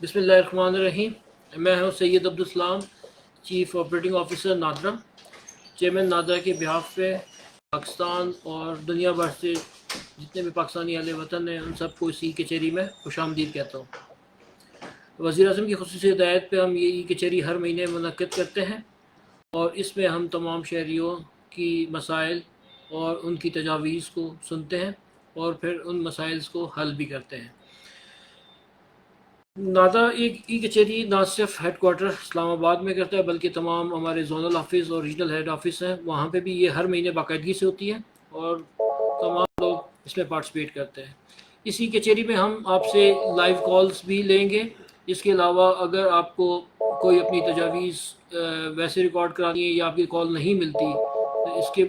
बिस्मिल्लाहिर्रहमानिर्रहीम। मैं हूं Syed Abdul Salam, chief operating officer NADRA. Chairman NADRA के बिहाफ पे पाकिस्तान और दुनिया भर से जितने भी पाकिस्तानी अहले वतन हैं उन सबको इस ई कचहरी में खुशामदीद कहता हूँ। वज़ीर-ए-आज़म की ख़ुसूसी हिदायत पे हम ये ई कचहरी हर महीने मुनक्किद करते हैं और इसमें हम तमाम शहरियों की मसाइल और उनकी तजावीज़ को सुनते हैं और फिर उन मसाइल को हल भी करते हैं। नादा एक ई कचहरी ना सिर्फ हेड क्वार्टर इस्लामाबाद में करता है बल्कि तमाम हमारे जोनल ऑफिस और रीजनल हेड ऑफिस हैं, वहाँ पे भी ये हर महीने बाकायदगी से होती है और तमाम लोग इसमें पार्टिसिपेट करते हैं। इस ई कचहरी में हम आपसे लाइव कॉल्स भी लेंगे। इसके अलावा अगर आपको कोई अपनी तजावीज़ वैसे रिकॉर्ड करानी है या आपकी कॉल नहीं मिलती तो इसके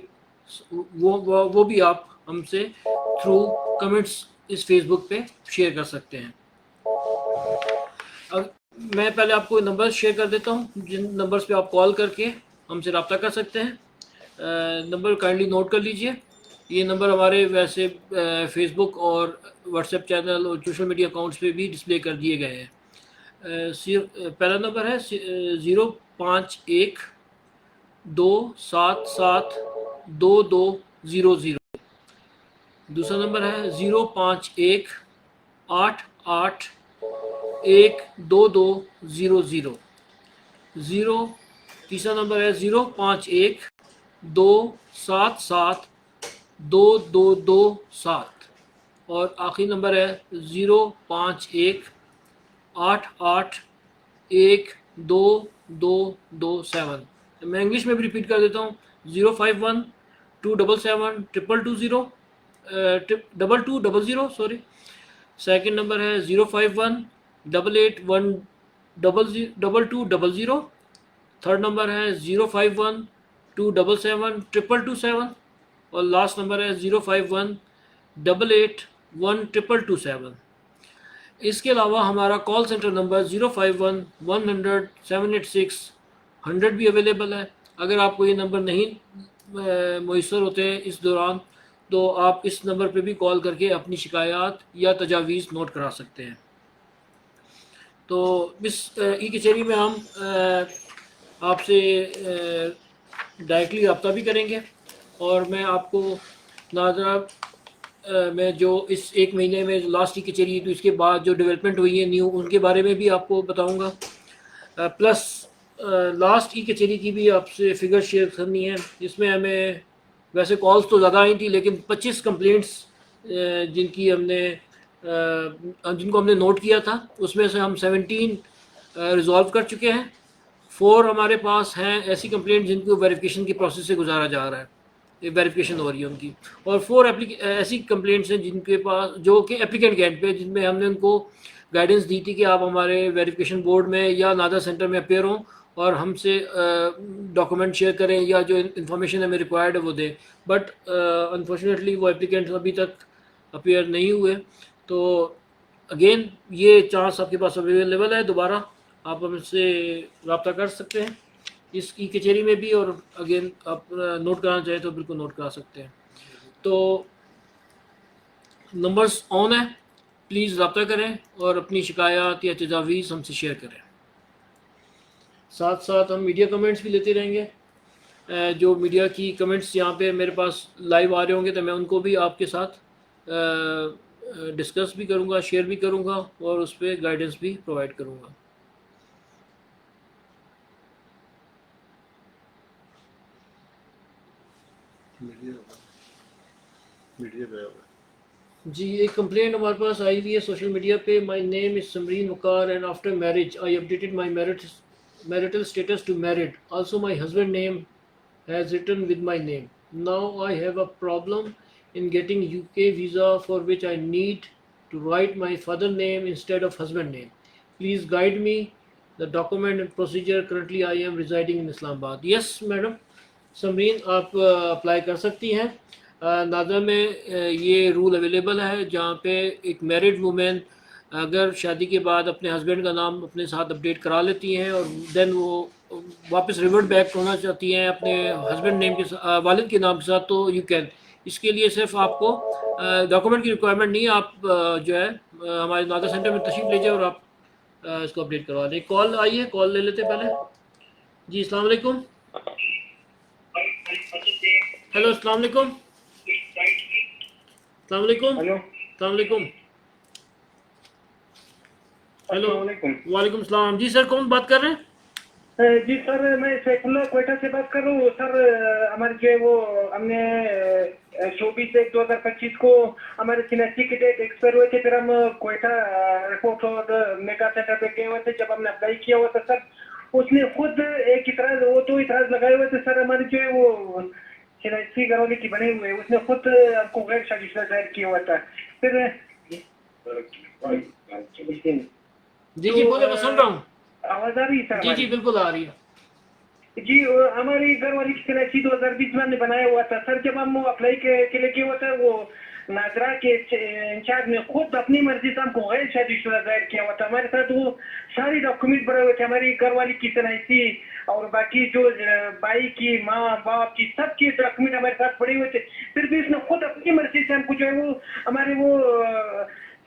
वो भी आप हमसे थ्रू कमेंट्स इस फेसबुक पे शेयर कर सकते हैं। अब मैं पहले आपको नंबर शेयर कर देता हूँ जिन नंबर्स पे आप कॉल करके हमसे रब्ता कर सकते हैं। नंबर काइंडली नोट कर लीजिए। ये नंबर हमारे वैसे फेसबुक और व्हाट्सएप चैनल और सोशल मीडिया अकाउंट्स पे भी डिस्प्ले कर दिए गए हैं। पहला नंबर है 051-277-2200। दूसरा नंबर है 051-881-12200। तीसरा नंबर है 051-277-2227 और आखिरी नंबर है 051-88-12227। मैं इंग्लिश में भी रिपीट कर देता हूँ 051-277-2200 2200 सॉरी। सेकंड नंबर है 051-881-2200। थर्ड नंबर है 051-277-2227 और लास्ट नंबर है 051-881-1227। इसके अलावा हमारा कॉल सेंटर नंबर 051-100-786-100 भी अवेलेबल है। अगर आपको ये नंबर नहीं मुयसर होते इस दौरान तो आप इस नंबर पे भी कॉल करके अपनी शिकायत या तजावीज़ नोट करा सकते हैं। तो इस ई कचहरी में हम आपसे डायरेक्टली रब्ता भी करेंगे और मैं आपको नादरा में जो इस एक महीने में जो लास्ट ई कचहरी तो इसके बाद जो डेवलपमेंट हुई है न्यू उनके बारे में भी आपको बताऊंगा। प्लस लास्ट ई कचहरी की भी आपसे फिगर शेयर करनी है। इसमें हमें वैसे कॉल्स तो ज़्यादा आई थी लेकिन 25 कंप्लेंट्स जिनको हमने नोट किया था उसमें से हम 17 रिजॉल्व कर चुके हैं। 4 हमारे पास हैं ऐसी कंप्लेंट जिनको वेरिफिकेशन की प्रोसेस से गुजारा जा रहा है, वेरिफिकेशन हो रही है उनकी, और 4 ऐसी कंप्लेंट्स हैं जिनके पास जो कि एप्लीकेंट के एंड पे जिनमें हमने उनको गाइडेंस दी थी कि आप हमारे वेरिफिकेशन बोर्ड में या नादा सेंटर में अपेयर हों और हमसे डॉक्यूमेंट शेयर करें या जो इन्फॉर्मेशन हमें रिक्वायर्ड है वो दें। बट अनफॉर्चुनेटली वो एप्लीकेंट्स अभी तक अपेयर नहीं हुए। तो अगेन ये चांस आपके पास अवेलेबल है, दोबारा आप हमसे रब्ता कर सकते हैं इस ई कचहरी में भी, और अगेन आप नोट कराना चाहें तो बिल्कुल नोट करा सकते हैं। तो नंबर्स ऑन है, प्लीज़ रब्ता करें और अपनी शिकायत या तजावीज़ हमसे शेयर करें। साथ साथ हम मीडिया कमेंट्स भी लेते रहेंगे। जो मीडिया की कमेंट्स यहाँ पे मेरे पास लाइव आ रहे होंगे तो मैं उनको भी आपके साथ डिस्कस भी करूँगा, शेयर भी करूँगा और उस पर गाइडेंस भी प्रोवाइड करूँगा। जी, एक कंप्लेंट हमारे पास आई हुई है सोशल मीडिया पे। My name is Samreen Waqar and after marriage I updated my marital status to married. Also my husband name has written with my name. Now I have a problem in getting UK visa for which I need to write my father name instead of husband name. Please guide me the document and procedure. Currently I am residing in Islamabad. Yes madam, Samreen आप apply कर सकती हैं। नादरा में ये rule available है जहाँ पे एक मैरिड वुमेन अगर शादी के बाद अपने हस्बैंड का नाम अपने साथ अपडेट करा लेती हैं और देन वो वापस रिवर्ट बैक होना चाहती हैं अपने हस्बैंड नेम के वालिद के नाम के साथ, तो यू कैन। इसके लिए सिर्फ आपको डॉक्यूमेंट की रिक्वायरमेंट नहीं है, आप जो है हमारे नादा सेंटर में तशरीफ़ ले जाए और आप इसको अपडेट करवा दें। कॉल आई है, कॉल ले लेते हैं पहले। जी अस्सलाम वालेकुम। हेलो अस्सलाम वालेकुम। अस्सलाम वालेकुम। हेलो, अस्सलाम वालेकुम। हेलो। अस्सलाम वालेकुम। वालेकुम सलाम। जी सर, कौन बात कर रहे हैं? जी सर, मैं सैफुल्लाह क्वेटा से बात कर रहा हूँ सर। हमारे जो है वो हमने 24/1/2025 को हमारे सिनेसी के डेट एक्सपायर हुए थे। फिर हम क्वेटा एयरपोर्ट और मेगा सेंटर पे गए हुए थे। जब हमने अप्लाई किया हुआ था सर, उसने खुद एक इतराज, वो तो इतराज लगाए हुए थे सर। हमारी जो है वो सिनेसी घरौली की बने हुए, उसने खुद हमको गैर शादीशुदा जाहिर किया हुआ था। फिर जी तो जी बोले, मैं सुन रहा हूँ। आवाज आ रही है सर जी जी हमारी? बिल्कुल आ रही है। जी, हमारी घर वाली की एलआईसी 2020 में हमने बनाया हुआ था सर। जब हम अप्लाई के लिए किया हुआ था, वो नाजरा के इंचार्ज ने खुद अपनी मर्जी से हमको गैर शादीशुदा जाहिर किया हुआ था। हमारे साथ वो सारी डॉक्यूमेंट भरे हुए थे, हमारी घर वाली की एलआईसी और बाकी जो भाई की, माँ बाप की, सबकी डॉक्यूमेंट हमारे साथ पड़े हुए थे। फिर भी इसने खुद अपनी मर्जी से हमको जो है वो हमारे वो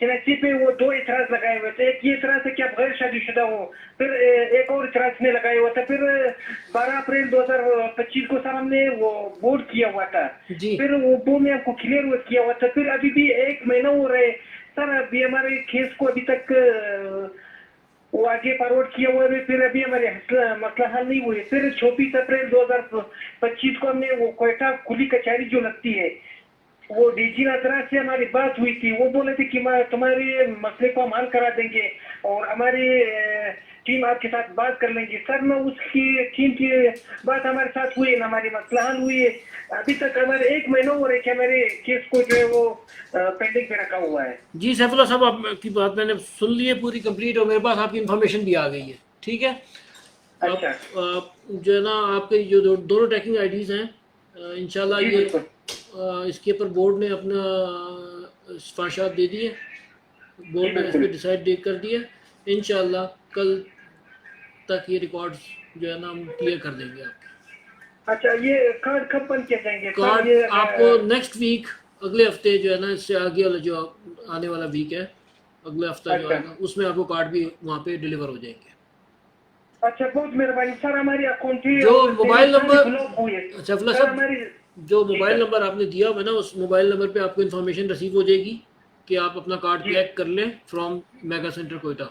एलआईसी पे वो 2 इतराज लगाए हुए थे। एक ये इतराज है कि आप गैर शादीशुदा हो, फिर एक और इतराज ने लगाया हुआ था। फिर 12 अप्रैल 2025 को सर हमने वो बोर्ड किया हुआ था। जी फिर वो बोर्ड में आपको क्लियर हुआ किया हुआ था। फिर अभी भी 1 महीना हो रहे सर, अभी हमारे केस को अभी तक वो आगे फॉरवर्ड किया हुआ है। फिर अभी हमारे मसला हल नहीं हुए। फिर 24 अप्रैल 2025 को हमने वो क्वेटा खुली कचहरी जो लगती है, वो डीजी नाजरा से हमारी बात हुई थी। वो बोले थे कि तुम्हारे मसले को हम हल करा देंगे और हमारी टीम आपके साथ बात कर लेंगी। सर, मैं उसकी टीम की बात हमारे साथ हुई ना, हमारी मसला हल हुई है। अभी तक हमारे 1 महीना हो रहे कि हमारे केस को जो है वो पेंडिंग पे रखा हुआ है। जी सैफुल्ला साहब, आपकी बात मैंने सुन ली है पूरी कंप्लीट, और मेरे पास आपकी इन्फॉर्मेशन भी आ गई है। ठीक है। अब अच्छा जो है ना, आपके जो दोनों ट्रैकिंग आईडीज़ हैं, इंशाल्लाह जी, ये बिल्कुल। इसके ऊपर बोर्ड ने अपना सिफारिशात दे दिए। जी बोर्ड ने इस बिल्कुल। पर डिसाइड दे कर दिया। इंशाल्लाह कल तक ये रिकॉर्ड्स जो है ना हम क्लियर कर देंगे आपके। अच्छा, ये कार्ड कब बन किए जाएंगे सर? कार्ड ये आपको नेक्स्ट वीक, अगले हफ्ते जो है ना, इससे आगे वाला जो आने वाला वीक है, अगला हफ्ता जो अच्छा आएगा, उसमें आपको कार्ड भी वहाँ पे डिलीवर हो जाएंगे। अच्छा, बहुत मेहरबानी सर। हमारी अकाउंट ही जो और मोबाइल सेविंग सारी नंबर, ब्लॉक हुई है सैफुल्ला सर साहब, हमारी। जो जी मोबाइल सर। नंबर आपने दिया हुआ है ना, उस मोबाइल नंबर पे आपको इन्फॉर्मेशन रिसीव हो जाएगी कि आप अपना कार्ड जी, कलेक्ट कर लें फ्रॉम मेगा सेंटर कोयटा।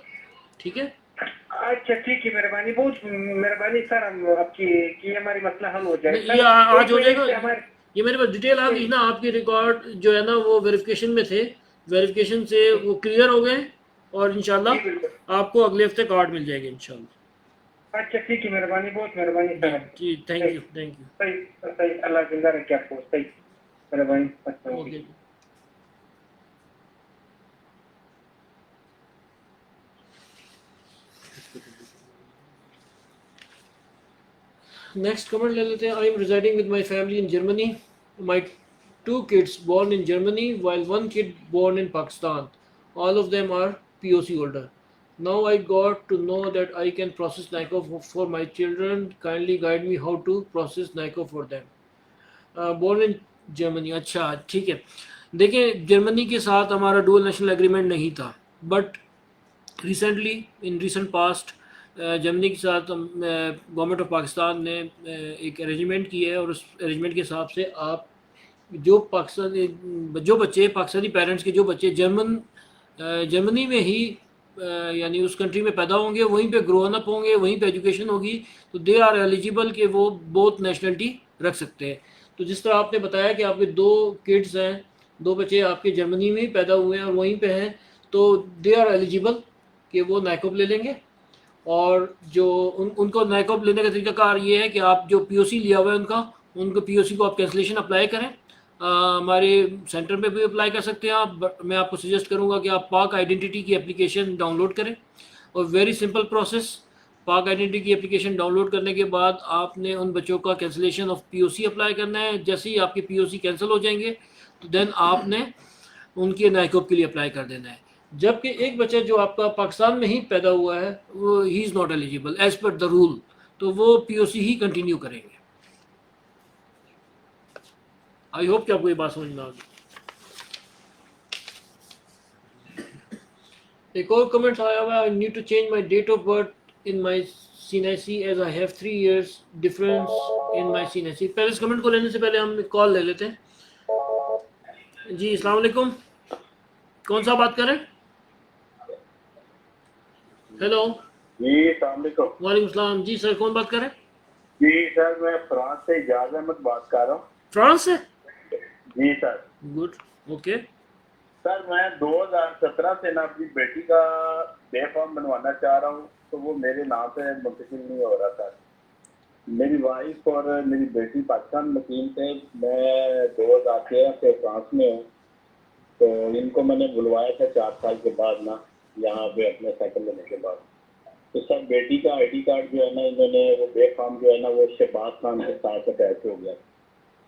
ठीक है। अच्छा ठीक है, मेहरबानी, बहुत मेहरबानी सर। हम आपकी कि हमारी मसला हल हो जाए नहीं, ये सर। आज 1 हो महीने जाएगा। से हमारे ये मेरे पास डिटेल आ गई ना, आपके रिकॉर्ड जो है ना वो वेरिफिकेशन में थे, वेरिफिकेशन से वो क्लियर हो गए, और जी बिल्कुल। इंशाल्लाह आपको अगले हफ्ते कार्ड मिल जाएगा इंशाल्लाह। अच्छा ठीक है, मेहरबानी, बहुत मेहरबानी जी सर। जी, थैंक सही यू थैंक यू। सही सही, अल्लाह जिंदा रखे आपको। सही, मेहरबानी, अस्सलाम ओके। वालेकुम। नेक्स्ट कमेंट ले लेते हैं। I am residing with my family in Germany. My two kids born in Germany while one kid born in Pakistan. All of them are POC holder. Now I got to know that I can process NICO for my children. Kindly guide me how to process NICO for them. Born in Germany, अच्छा ठीक है। देखिए, Germany के साथ हमारा dual national agreement नहीं था, but recently in recent past Germany के साथ गवर्नमेंट ऑफ पाकिस्तान ने एक अरेंजमेंट की है, और उस अरेंजमेंट के हिसाब से आप जो पाकिस्तानी, जो बच्चे पाकिस्तानी पेरेंट्स के जो बच्चे जर्मनी में ही यानी उस कंट्री में पैदा होंगे, वहीं पे ग्रोन अप होंगे, वहीं पे एजुकेशन होगी, तो दे आर एलिजिबल कि वो बोथ नेशनलिटी रख सकते हैं। तो जिस तरह आपने बताया कि आपके 2 किड्स हैं, 2 बच्चे आपके जर्मनी में ही पैदा हुए हैं और वहीं पे हैं, तो दे आर एलिजिबल कि वो नाइकोब ले लेंगे। और जो उनको नाइकोब लेने का तरीकाकार ये है कि आप जो पीओसी लिया हुआ है उनको पीओसी को आप कैंसलेशन अप्लाई करें। हमारे सेंटर पे भी अप्लाई कर सकते हैं आप। मैं आपको सजेस्ट करूंगा कि आप पाक आइडेंटिटी की एप्लीकेशन डाउनलोड करें, और वेरी सिंपल प्रोसेस। पाक आइडेंटिटी की एप्लीकेशन डाउनलोड करने के बाद आपने उन बच्चों का कैंसलेशन ऑफ पीओसी अप्लाई करना है। जैसे ही आपके पीओसी कैंसिल हो जाएंगे, तो देन आपने उनके नाइकोब के लिए अप्लाई कर देना है। जबकि एक बच्चा जो आपका पाकिस्तान में ही पैदा हुआ है, वो he is not eligible as per the rule, तो वो पीओसी ही कंटिन्यू करेंगे। आई होप कि आपको ये बात समझ में आ गई। एक और कमेंट आया हुआ है, I need to change my date of birth in my CNC as I have 3 years difference in my CNC. पहले इस कमेंट को लेने से पहले हम कॉल ले लेते हैं। जी अस्सलाम वालेकुम, कौन सा बात कर रहे हैं? हेलो। जी अस्सलाम वालेकुम। वालेकुम सलाम। जी सर, कौन बात कर रहे हैं? जी सर, मैं फ्रांस से इजाज अहमद बात कर रहा हूँ। फ्रांस से? जी सर। Good, okay. सर मैं 2017 से ना अपनी बेटी का बे फॉर्म बनवाना चाह रहा हूँ, तो वो मेरे नाम पे मुंतकिल नहीं हो रहा सर। मेरी वाइफ और मेरी बेटी पाकिस्तान मुकीम थे। मैं 2013 से फ्रांस में हूँ, तो इनको मैंने बुलवाया था 4 साल के बाद ना, यहाँ पे अपने सेटल होने के बाद। तो सर बेटी का आईडी कार्ड जो है ना, इन्होंने वो बे फॉर्म जो है ना वो शहबाज खान के साथ अटैच हो गया।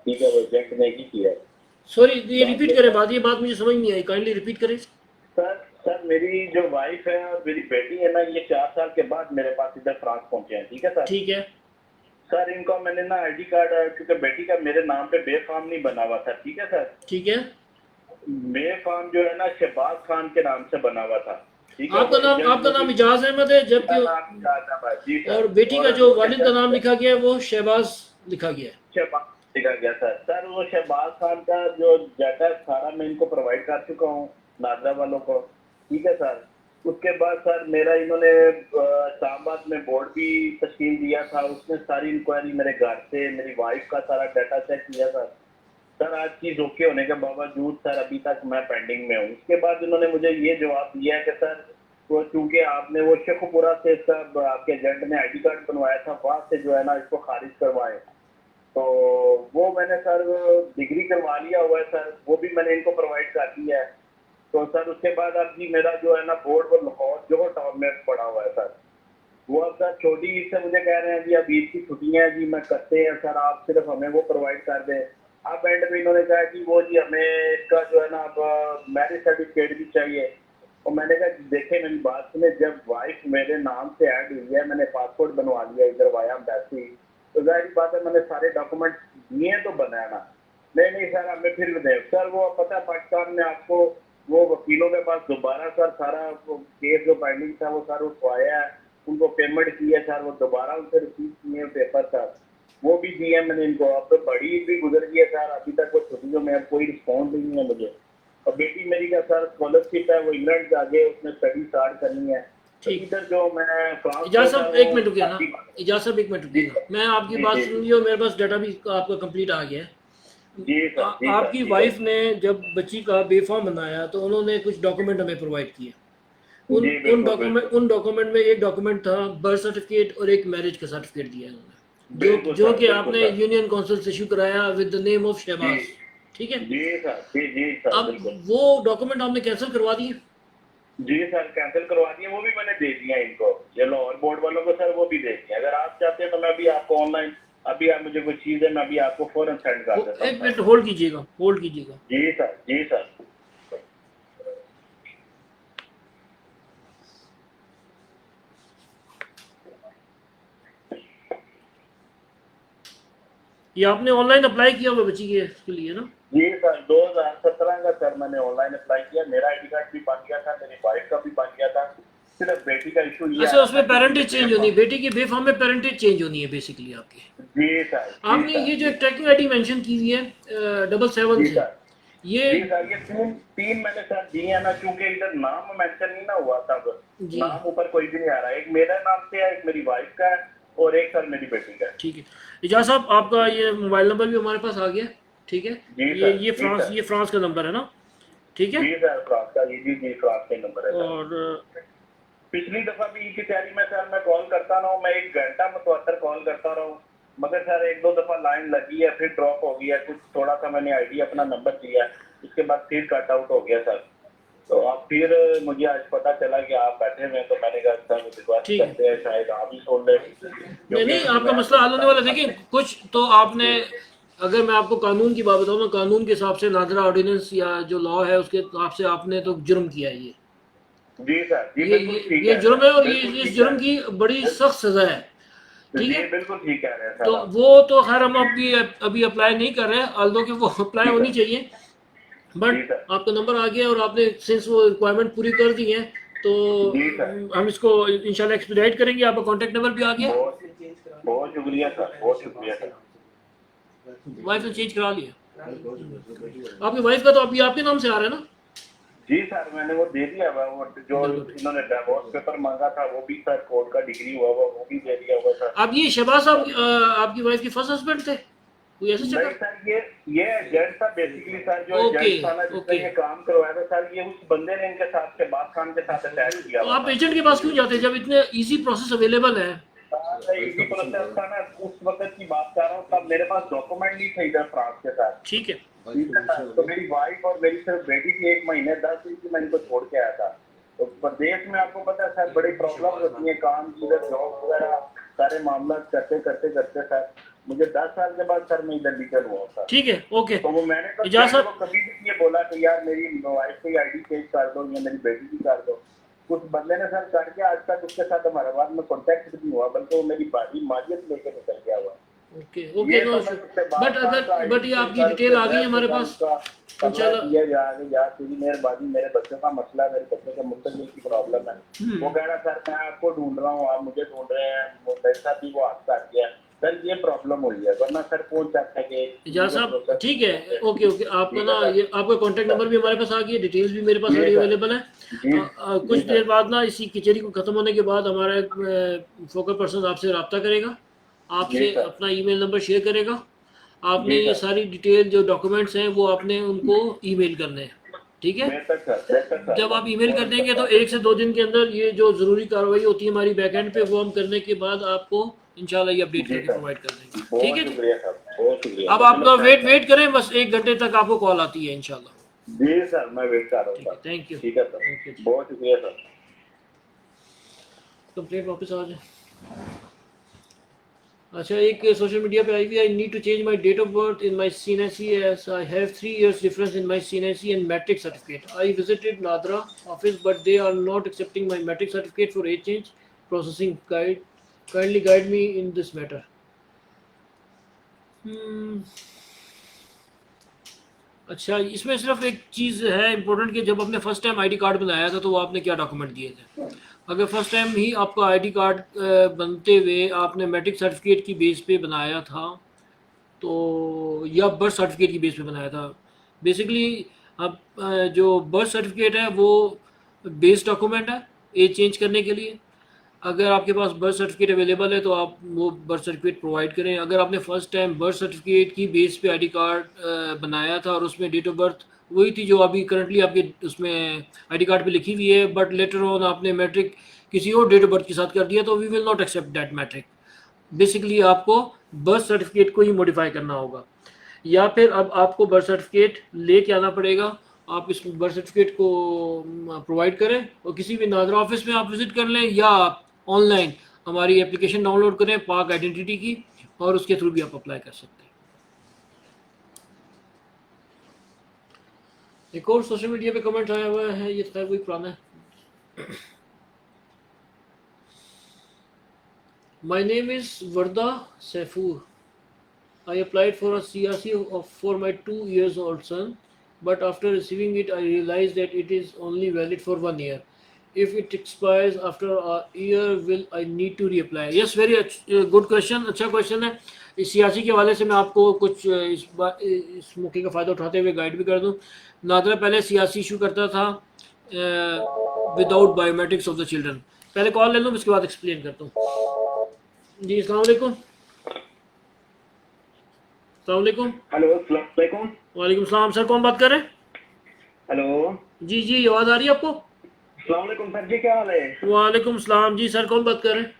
ठीक है, वो एजेंट ने ही किया। सॉरी, ये रिपीट करें बात, ये बात मुझे समझ नहीं आई, काइंडली रिपीट करें। सर मेरी जो वाइफ है और मेरी बेटी है ना, ये 4 साल के बाद मेरे पास इधर फ्रांस पहुंचे हैं। ठीक है सर। ठीक है सर इनको मैंने ना आईडी कार्ड, क्योंकि बेटी का मेरे नाम पे बे फॉर्म नहीं बना हुआ था। ठीक है सर। ठीक है। बे फॉर्म जो है ना शहबाज खान के नाम से बना हुआ था। ठीक है। आपका नाम इजाज अहमद है, जबकि जी सर। और बेटी का जो वालिद का नाम लिखा गया है वो शहबाज लिखा गया है। शहबाज लिखा गया सर। वो शहबाज खान का जो डाटा सारा मैं इनको प्रोवाइड कर चुका हूँ, नाजरा वालों को। ठीक है सर। उसके बाद सर मेरा इन्होंने इस्लामाबाद में बोर्ड भी तश्कील दिया था, उसने सारी इंक्वायरी मेरे घर से मेरी वाइफ का सारा डाटा चेक किया था। सर आज चीज ओके होने के बावजूद सर अभी तक मैं पेंडिंग में हूँ। उसके बाद इन्होंने मुझे ये जवाब दिया है कि सर वो चूंकि आपने वो शेखुपुरा से इसका आपके एजेंट ने आईडी कार्ड बनवाया था, वहाँ से जो है ना इसको खारिज करवाए। तो वो मैंने सर डिग्री करवा लिया हुआ है सर, वो भी मैंने इनको प्रोवाइड कर दिया है। तो सर उसके बाद अब जी मेरा जो है ना बोर्ड वो लाहौर जो टाउन में पड़ा हुआ है सर। वो अब सर छोटी ईद से मुझे कह रहे हैं जी अब ईद की छुट्टियां हैं जी, मैं करते हैं सर, आप सिर्फ हमें वो प्रोवाइड कर दें। अब एंड में इन्होंने कहा कि वो जी हमें इसका जो है ना अब मैरिज सर्टिफिकेट भी चाहिए। और मैंने कहा देखे मेरी बात सुने, जब वाइफ मेरे नाम से ऐड हुई है, मैंने पासपोर्ट बनवा लिया इधर वाया एम्बेसी, तो जाहिर बात है मैंने सारे डॉक्यूमेंट दिए तो बनाना। नहीं सर हमें फिर भी दें सर। वो पता है पाकिस्तान में आपको वो वकीलों के पास दोबारा सर सारा केस जो पेंडिंग था वो सर उठवाया है, उनको पेमेंट की है सर, वो दोबारा उनसे रिसीव किए पेपर सर, वो भी दिए मैंने इनको। अब तो बड़ी भी गुजर गई है सर, अभी तक वो छुट्टियों में अब कोई रिस्पॉन्स नहीं है मुझे। और बेटी मेरी का सर स्कॉलरशिप है, वो इंग्लैंड जाके उसने स्टडी स्टार्ट करनी है। तो इधर जो मैं फ्रांस इजाज़ साहब एक मिनट रुकिए ना, इजाज़ साहब एक मिनट रुकिएगा, मैं आपकी बात सुन ली और मेरे पास डाटा भी आपका कंप्लीट आ गया है। आपकी वाइफ ने जब बच्ची का बेफॉर्म बनाया तो उन्होंने कुछ डॉक्यूमेंट हमें प्रोवाइड किए। उन डॉक्यूमेंट में एक डॉक्यूमेंट था बर्थ सर्टिफिकेट और एक मैरिज का सर्टिफिकेट दिया उन्होंने, जो कि आपने यूनियन काउंसिल से इशू कराया with the name of Shahbaz. ठीक है जी सर। अब वो डॉक्यूमेंट आपने कैंसिल करवा दिए? जी सर कैंसिल करवा दिए, वो भी मैंने दे दिया इनको, ये लाहौर बोर्ड वालों को सर, वो भी दे दिया। अगर आप चाहते हैं तो मैं अभी आपको ऑनलाइन, अभी आप मुझे कोई चीज़ है मैं अभी आपको फौरन सेंड कर देता हूं। एक मिनट होल्ड कीजिएगा। जी सर। ये आपने ऑनलाइन अप्लाई किया हुआ बच्ची के लिए ना? जी सर 2017 का सर मैंने ऑनलाइन अप्लाई किया, मेरा आईडी कार्ड भी बन गया था, मेरी वाइफ का भी बन गया था, सिर्फ बेटी का इशू ये अच्छा उसमें पेरेंटेज चेंज होनी है, बेटी के बेफॉर्म में पेरेंटेज चेंज होनी है बेसिकली आपकी। जी सर। आपने ये जो ट्रैकिंग आईडी मेंशन की हुई है 77 से, ये सर ये तीन मैंने सर दिए हैं ना, क्योंकि इधर नाम मेंशन नहीं ना हुआ था, नाम ऊपर कोई भी नहीं आ रहा, एक मेरा नाम से है, एक मेरी वाइफ का है और एक सर मेरी बेटी का। ठीक है इजाज़ साहब, आपका ये मोबाइल नंबर भी हमारे पास आ गया। ठीक है ये फ्रांस का नंबर है ना? ठीक है जी सर फ्रांस का, जी फ्रांस का नंबर है। और पिछली दफा भी की तैयारी में सर मैं कॉल करता रहा हूँ, मैं 1 घंटा मुतवातर कॉल करता रहा हूँ, मगर सर 1-2 दफा लाइन लगी है, फिर ड्रॉप हो गया, कुछ थोड़ा सा मैंने आईडी अपना नंबर दिया, उसके बाद फिर कट आउट हो गया सर। तो अब फिर मुझे आज पता चला कि आप बैठे हुए, तो मैंने कहा सर रिक्वेस्ट करते हैं शायद आप ही सुन ले। नहीं आपका मसला हल होने वाला। देखिए कुछ तो आपने, अगर मैं आपको कानून की बात बताऊँ ना, कानून के हिसाब से नादरा ऑर्डिनेंस या जो लॉ है उसके हिसाब से आपने तो जुर्म किया है। जी सर ये जुर्म है और ये इस जुर्म की बड़ी सख्त सजा है। ठीक है बिल्कुल ठीक कह रहे हैं। तो वो तो खैर हम अभी अप्लाई नहीं कर रहे हैं, although कि वो अप्लाई होनी चाहिए, बट आपका नंबर आ गया और आपने सिंस वो रिक्वायरमेंट पूरी कर दी है तो जी सर। हम इसको इंशाल्लाह एक्सपीडाइट करेंगे। आपका कॉन्टैक्ट नंबर भी आ गया। बहुत बहुत शुक्रिया सर, बहुत शुक्रिया सर। वाइफ ने चेंज करा लिया। आपकी वाइफ का तो अभी आपके नाम से आ रहा है ना? जी सर, मैंने वो दे दिया हुआ, वो जो बिल्कुल। इन्होंने डिवोर्स पेपर मांगा था वो भी सर, कोर्ट का डिग्री हुआ हुआ वो भी दे दिया हुआ सर। आप ये शहबाज साहब आपकी वाइफ के फर्स्ट हस्बैंड थे? कोई ऐसा नहीं चक्कर? सर, ये एजेंट था बेसिकली सर, जो ओके, एजेंट था ना जिसने ओके। ये काम करवाया था सर, ये उस बंदे ने इनके साथ शहबाज खान के साथ अटैच किया तो हुआ आप था। एजेंट के पास क्यों जाते हैं जब इतने इजी प्रोसेस अवेलेबल है? इसी प्रोसेस था ना, उस वक्त की बात कर रहा हूँ, तब मेरे पास डॉक्यूमेंट नहीं थे इधर फ्रांस के साथ। ठीक है। ठीक है सर, तो मेरी वाइफ और मेरी सिर्फ बेटी थी, 1 महीने 10 दिन की, मैं इनको छोड़ के आया था। तो प्रदेश में आपको पता है सर, बड़ी प्रॉब्लम होती है काम की, इधर जॉब वगैरह सारे मामला करते करते करते सर मुझे 10 साल के बाद सर मैं इधर लीगल हुआ सर। ठीक है, ओके। तो वो मैंने तो इजाज़त friend को कभी भी ये बोला कि यार मेरी वाइफ की आईडी चेंज कर दो या मेरी बेटी की कर दो। उस बंदे ने सर करके आज तक उसके साथ हमारा बाद में कॉन्टेक्ट भी नहीं हुआ, बल्कि वो मेरी बाजी माजियत लेके निकल गया हुआ। Okay, okay. ये नो तो मैं उससे बात बट बात का अगर बट ये ID आपकी कर डिटेल आ उससे गई है हमारे मैं पास उसका करवा इंशाल्लाह। दिया यार, यार तेरी मेहरबानी, मेरे बच्चों का मसला है, मेरे बच्चों के मुस्तकबिल की प्रॉब्लम है। वो कह रहा सर मैं आपको ढूंढ रहा हूँ, आप मुझे ढूंढ रहे हैं, वो मेरे साथ भी वो हादसा आ गया सर, ये प्रॉब्लम हुई है, वरना सर कौन चाहता है कि इजाज़ साहब ठीक है, ओके, ओके। आपका ठीक ना है सर। ये आपका कॉन्टैक्ट नंबर भी हमारे पास आ गया, डिटेल्स भी मेरे पास जी सारी सर। अवेलेबल है। जी कुछ जी देर सर। बाद ना इसी कचहरी को ख़त्म होने के बाद हमारा फोकल पर्सन आपसे रब्ता करेगा, जी आपसे सर। अपना ईमेल नंबर शेयर करेगा। आपने जी ये सर। सारी डिटेल जो डॉक्यूमेंट्स हैं वो आपने उनको ईमेल करने हैं, ठीक है? बेहतर सर, बेहतर सर। जब आप ईमेल कर बहुत देंगे तो शुक्रिया। 1 से 2 दिन के अंदर ये जो ज़रूरी कार्रवाई होती है हमारी बैकएंड पे वो हम करने के बाद आपको इंशाल्लाह ये अपडेट जी करके सर, प्रोवाइड कर देंगे, ठीक बहुत है जी? शुक्रिया सर, बहुत शुक्रिया। अब आप चलो लोग थैंक वेट करें, बस 1 घंटे तक आपको कॉल आती है इंशाल्लाह। जी सर, मैं वेट कर रहा हूँ ठीक है, सर। Thank you. ठीक है सर, ओके जी। बहुत शुक्रिया सर। कंप्लेंट वापस आ जाए। अच्छा, एक सोशल मीडिया पे आई हुई, I need to change my date of birth in my CNSE as I have 3 years difference in my CNSE and matric certificate. I visited NADRA office but they are not accepting my matric certificate for age change processing guide, kindly guide me in this matter. अच्छा, इसमें सिर्फ एक चीज़ है important कि जब आपने first time ID card बनाया था तो वो आपने क्या डॉक्यूमेंट दिए थे। अगर फर्स्ट टाइम ही आपका आईडी कार्ड बनते हुए आपने मैट्रिक सर्टिफिकेट की बेस पे बनाया था तो या बर्थ सर्टिफिकेट की बेस पे बनाया था, बेसिकली अब जो बर्थ सर्टिफिकेट है वो बेस डॉक्यूमेंट है एज चेंज करने के लिए। अगर आपके पास बर्थ सर्टिफिकेट अवेलेबल है तो आप वो बर्थ सर्टिफिकेट प्रोवाइड करें। अगर आपने फर्स्ट टाइम बर्थ सर्टिफिकेट की बेस पे आईडी कार्ड बनाया था और उसमें डेट ऑफ बर्थ वही थी जो अभी करंटली आपके उसमें आईडी कार्ड पे लिखी हुई है, बट लेटर ऑन आपने मैट्रिक किसी और डेट ऑफ बर्थ के साथ कर दिया, तो we will not accept that matric. Basically आपको बर्थ सर्टिफिकेट को ही मॉडिफाई करना होगा, या फिर अब आपको बर्थ सर्टिफिकेट लेके आना पड़ेगा। आप इस बर्थ सर्टिफिकेट को प्रोवाइड करें और किसी भी नादरा ऑफिस में आप विज़िट कर लें या आप ऑनलाइन हमारी एप्लीकेशन डाउनलोड करें पाक आइडेंटिटी की, और उसके थ्रू भी आप अप्लाई कर सकते हैं। एक और सोशल मीडिया पे कमेंट आया हुआ है, ये खैर कोई पुराना है। My name is Warda Saifur. I applied for a CRC for my 2 years old son, but after receiving it, I realized that it is only valid for 1 year. If it expires after a year, will I need to reapply? Yes, very good question. अच्छा question है। इस CRC के हवाले से मैं आपको कुछ इस मौके का फ़ायदा उठाते हुए गाइड भी कर दूँ। नादरा पहले CRC इशू करता था without biometrics of the children. पहले कॉल ले लूँ, उसके बाद एक्सप्लेन करता हूँ। जी, अस्सलाम वालेकुम। अस्सलामुअलैकुम। हेलो, अस्सलाम वालेकुम। वालेकुम सलाम। सर कौन बात कर रहे हैं? हेलो, जी जी, आवाज़ आ रही है आपको? अस्सलाम वालेकुम सर जी, क्या हाल है? वालेकुम सलाम। जी सर कौन बात कर रहे हैं?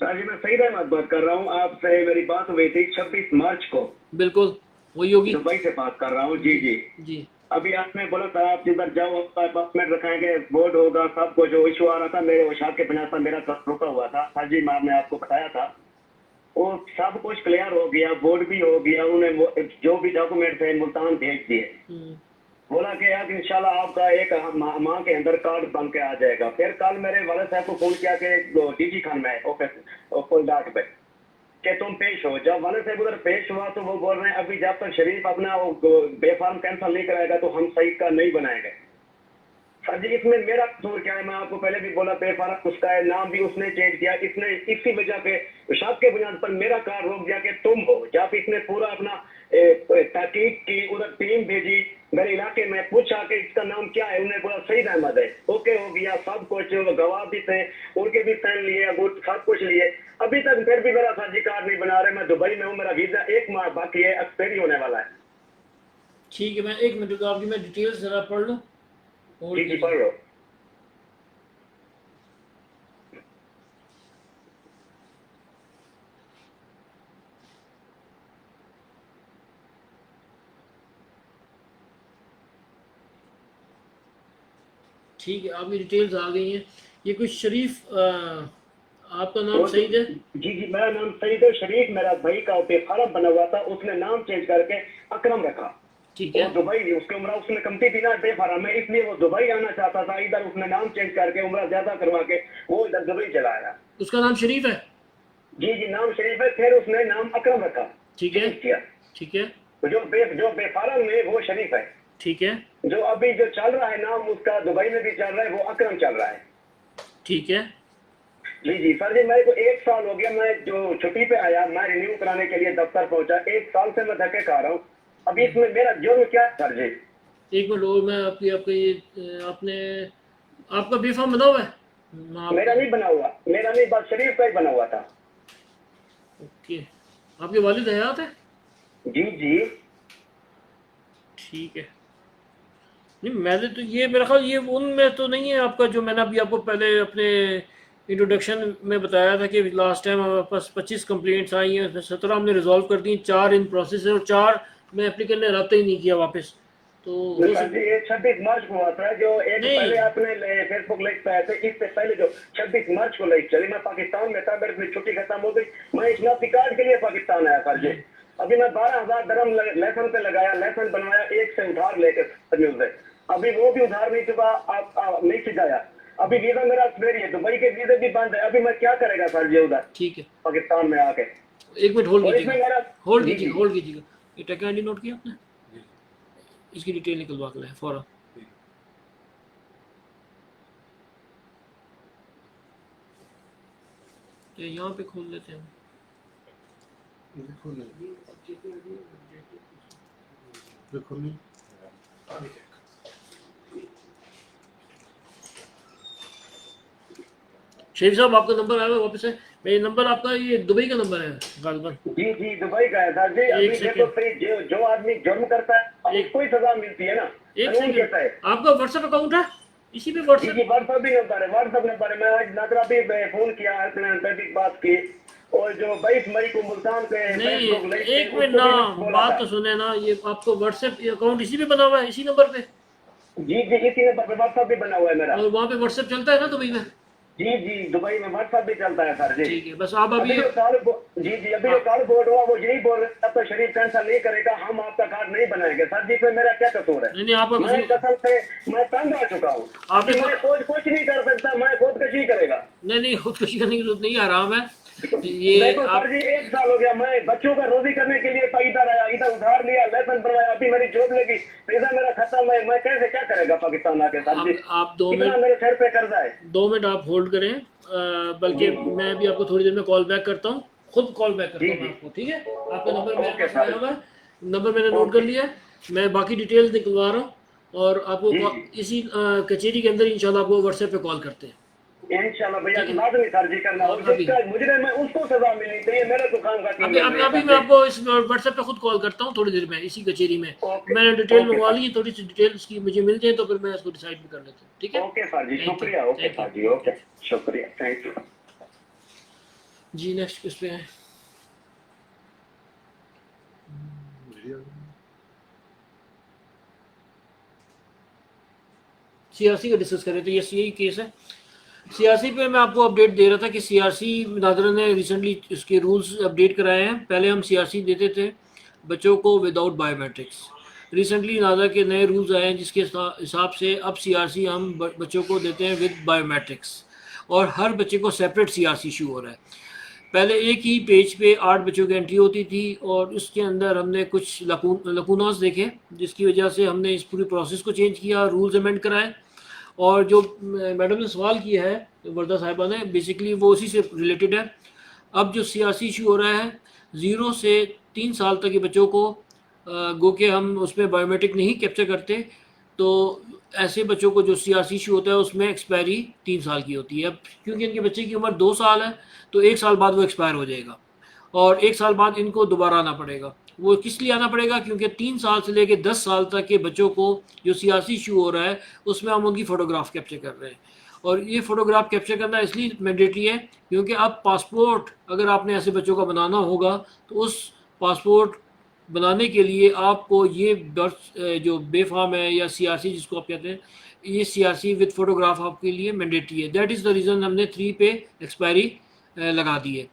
सर जी, मैं सईद अहमद बात कर रहा हूँ। आपसे मेरी बात हुई थी 26 मार्च को, बिल्कुल वही होगी। दुबई से बात कर रहा हूँ। जी जी। जी अभी आपने बोला था आप जिधर जाओ अपार्टमेंट रखाएंगे, बोर्ड होगा, सब कुछ जो इशू आ रहा था मेरे वशात के बिना था, मेरा काम रुका हुआ था। सर जी, मैं आपको बताया था वो सब कुछ क्लियर हो गया, बोर्ड भी हो गया, उन्होंने जो भी डॉक्यूमेंट थे मुल्तान भेज दिए। बोला कि यार इंशाल्लाह आपका एक माह के अंदर कार्ड बन के आ जाएगा। फिर कल मेरे वाले साहब को फोन किया कि DG खान में ऑफिस फुलडाक पे कि तुम पेश हो। जब वाले साहब उधर पेश हुआ तो वो बोल रहे हैं अभी जब तक शरीफ अपना बेफार्म कैंसिल नहीं कराएगा तो हम सईद का नहीं बनाएंगे। सर जी इसमें मेरा कसूर क्या है? मैं आपको पहले भी बोला, बेफारक उसका है, नाम भी उसने चेंज किया, इसने इसी वजह पे शक के बुनियाद पर मेरा कार रोक दिया कि तुम हो। जब इसने पूरा अपना तहकीक की, उधर टीम भेजी मेरे इलाके में, पूछा कि इसका नाम क्या है, उन्होंने बोला सईद अहमद है। ओके हो गया सब कुछ, गवाह भी थे, उनके भी साइन लिए, सब कुछ लिए, अभी तक फिर भी मेरा सर जी कार नहीं बना रहे। मैं दुबई में हूँ, मेरा वीजा 1 माह बाकी है, एक्सपायरी होने वाला है। ठीक है, मैं 1 मिनट का आपकी मैं डिटेल्स जरा पढ़ लूँ। जी जी पढ़ लो। ठीक है, आपकी डिटेल्स आ गई हैं। ये कुछ शरीफ आपका नाम सईद है? जी जी मेरा नाम सईद है। शरीफ मेरा भाई का बेफारम बना हुआ था, उसने नाम चेंज करके अकरम रखा। ठीक है, वो दुबई, उसकी उम्र उसने कमती थी ना बेफारम में, इसलिए वो दुबई आना चाहता था। इधर उसने नाम चेंज करके उम्र ज्यादा करवा के वो इधर दुबई चला आया। उसका नाम शरीफ है? जी जी नाम शरीफ है, फिर उसने नाम अकरम रखा। ठीक है, चेंज किया। ठीक है, जो बेफारम है वो शरीफ है। ठीक है, जो अभी जो चल रहा है नाम उसका दुबई में भी चल रहा है, वो अकरम चल रहा है। ठीक है। जी जी सर जी मेरे को 1 साल हो गया, मैं जो छुट्टी पे आया, मैं रिन्यू कराने के लिए दफ्तर पहुंचा। 1 साल से मैं धक्के खा रहा हूँ। अभी इसमें मेरा जुर्म क्या है सर जी? 1 मिनट और, मैं आपका ये आपने आपका बेफाम बना हुआ है? मेरा नहीं बना हुआ, मेरा नहीं, बस शरीफ का ही बना हुआ था। ओके, आपके वालिद हयात है? जी जी ठीक है। नहीं, मैंने तो ये मेरा ख्याल ये उनमें तो नहीं है आपका, जो मैंने अभी आपको पहले अपने इंट्रोडक्शन में बताया था कि लास्ट टाइम हमारे पास 25 कंप्लेंट्स आई हैं, उसमें 17 हमने रिजॉल्व कर दी, 4 इन प्रोसेस है और 4 में एप्लीकेंट ने रब्ता ही नहीं किया वापस। तो हो सर जी ये 26 मार्च को हुआ था, जो एक नहीं। पहले आपने फेसबुक लाइक पे आए थे, इससे पहले जो 26 मार्च को लाइक चली, मैं पाकिस्तान में था, मेरी अपनी छुट्टी खत्म हो गई, मैं शनाख्ती कार्ड के लिए पाकिस्तान आया सर जी। अभी मैं 12,000 दरम लेसन पे लगाया, लेसन बनवाया, एक से उधार लेकर न्यूज है, अभी वो भी उधार नहीं चुका, आप नहीं खिंचाया। अभी वीजा मेरा एक्सपायरी है, दुबई के वीजे भी बंद है, अभी मैं क्या करेगा सर जी उधर ठीक है, पाकिस्तान में आके? 1 मिनट होल्ड और इसमें कीजिएगा, मेरा होल्ड जी, कीजिएगा, जी। होल्ड कीजिएगा। ये टेक आईडी नोट किया आपने? इसकी डिटेल निकलवा के लाए फौरन। ये यहाँ पे खोल लेते हैं। शेख साहब आपका नंबर आया हुआ वापस है? मेरे नंबर आपका ये दुबई का नंबर है गालिबन। जी जी दुबई का है सर जी। अभी सेकंड। देखो फिर जो आदमी जुर्म करता है उसको ही सजा मिलती है ना, एक कानून कहता है। सेकंड, आपका व्हाट्सएप अकाउंट है? इसी पे जी व्हाट्सएप? जी व्हाट्सएप भी नंबर है, व्हाट्सएप नंबर है। मैं आज नादरा भी फोन किया, हेल्पलाइन पे भी बात की, और जो 22 मई को मुल्तान पे नहीं, फेसबुक लाइव पे एक मिनट उसको ना, भी बोला बात था। तो सुने ना। ये आपको व्हाट्सएप अकाउंट इसी पे बना हुआ है, इसी नंबर पे? जी जी इसी नंबर पे व्हाट्सएप भी बना हुआ है मेरा। और वहाँ पे व्हाट्सएप चलता है ना दुबई में? जी जी दुबई में व्हाट्सएप भी चलता है सर जी। ठीक है, बस आप अभी अभी जो काल जी जी अभी जो काल बोर्ड हुआ वो यही बोल रहे हैं, अब तो शरीफ कैंसिल नहीं करेगा, हम आपका कार्ड नहीं बनाएंगे। सर जी पे मेरा क्या कसूर है? नहीं आपका मैं कसूर कसम से मैं तंग आ चुका हूँ। आपने अभी मैं कुछ नहीं कर सकता, मैं खुदकशी करेगा। नहीं खुदकुशी करने की जरूरत नहीं, आराम है ये देखो आप। सर जी 1 साल हो गया, मैं बच्चों का रोजी करने के लिए इधर आया, इधर उधार लिया, लेसन बनवाया, अभी मेरी जॉब लगी, वीजा मेरा खत्म है, मैं कैसे क्या करेगा पाकिस्तान आके सर जी? आप 2 इतना मिनट मेरे सिर पे कर्जा है। 2 मिनट आप होल्ड करें, बल्कि मैं भी आपको थोड़ी देर में कॉल बैक करता हूँ, खुद कॉल बैक करता हूँ मैं आपको। ठीक है, आपका नंबर मेरे पास आया हुआ है, नंबर मैंने नोट कर लिया है, मैं बाकी डिटेल्स निकलवा रहा हूँ और आपको इसी कचेरी के अंदर इंशाल्लाह आपको व्हाट्सएप पे कॉल करते हैं इंशाल्लाह भैया, लाजमी सर जी करना, और जिसका मुजरिम है उसको सजा मिलनी चाहिए, मेरे तो काम का क्यों मिल रही है अभी सर मैं जी? आपको इस व्हाट्सएप पे खुद कॉल करता हूँ थोड़ी देर में, इसी कचेरी में। मैंने डिटेल मंगवा ली है, थोड़ी सी डिटेल्स की मुझे मिल जाए तो फिर मैं इसको डिसाइड भी कर लेता हूँ। ठीक है, ओके सर जी, शुक्रिया। ओके सर जी, ओके शुक्रिया, थैंक यू जी। नेक्स्ट किस पे है? सीआरसी का डिस्कस करें तो ये यही केस है। सीआरसी पे मैं आपको अपडेट दे रहा था कि सीआरसी नादरा ने रिसेंटली इसके रूल्स अपडेट कराए हैं। पहले हम सीआरसी देते थे बच्चों को विदाउट बायोमेट्रिक्स, रिसेंटली नादरा के नए रूल्स आए हैं जिसके हिसाब से अब सीआरसी हम बच्चों को देते हैं विद बायोमेट्रिक्स, और हर बच्चे को सेपरेट सीआरसी इशू हो रहा है। पहले एक ही पेज पे 8 बच्चों की एंट्री होती थी और उसके अंदर हमने कुछ लकूनास देखे, जिसकी वजह से हमने इस पूरी प्रोसेस को चेंज किया, रूल्स अमेंड कराए और जो मैडम ने सवाल किया है वर्दा साहिबा ने, बेसिकली वो उसी से रिलेटेड है। अब जो सियासी इशू हो रहा है 0 से 3 साल तक के बच्चों को गो के हम उसमें बायोमेट्रिक नहीं कैप्चर करते, तो ऐसे बच्चों को जो सियासी इशू होता है उसमें एक्सपायरी 3 साल की होती है। अब क्योंकि इनके बच्चे की उम्र 2 साल है तो 1 साल बाद वो एक्सपायर हो जाएगा और 1 साल बाद इनको दोबारा आना पड़ेगा। वो किस लिए आना पड़ेगा? क्योंकि 3 साल से लेकर 10 साल तक के बच्चों को जो सियासी इशू हो रहा है उसमें हम उनकी फ़ोटोग्राफ कैप्चर कर रहे हैं। और ये फ़ोटोग्राफ कैप्चर करना इसलिए मैंडेटरी है क्योंकि अब पासपोर्ट अगर आपने ऐसे बच्चों का बनाना होगा तो उस पासपोर्ट बनाने के लिए आपको ये बर्थ जो बेफाम है या सीआरसी जिसको आप कहते हैं, ये सीआरसी विद फ़ोटोग्राफ आपके लिए मैंडेटरी है। दैट इज़ द रीज़न हमने 3 पे एक्सपायरी लगा दी है।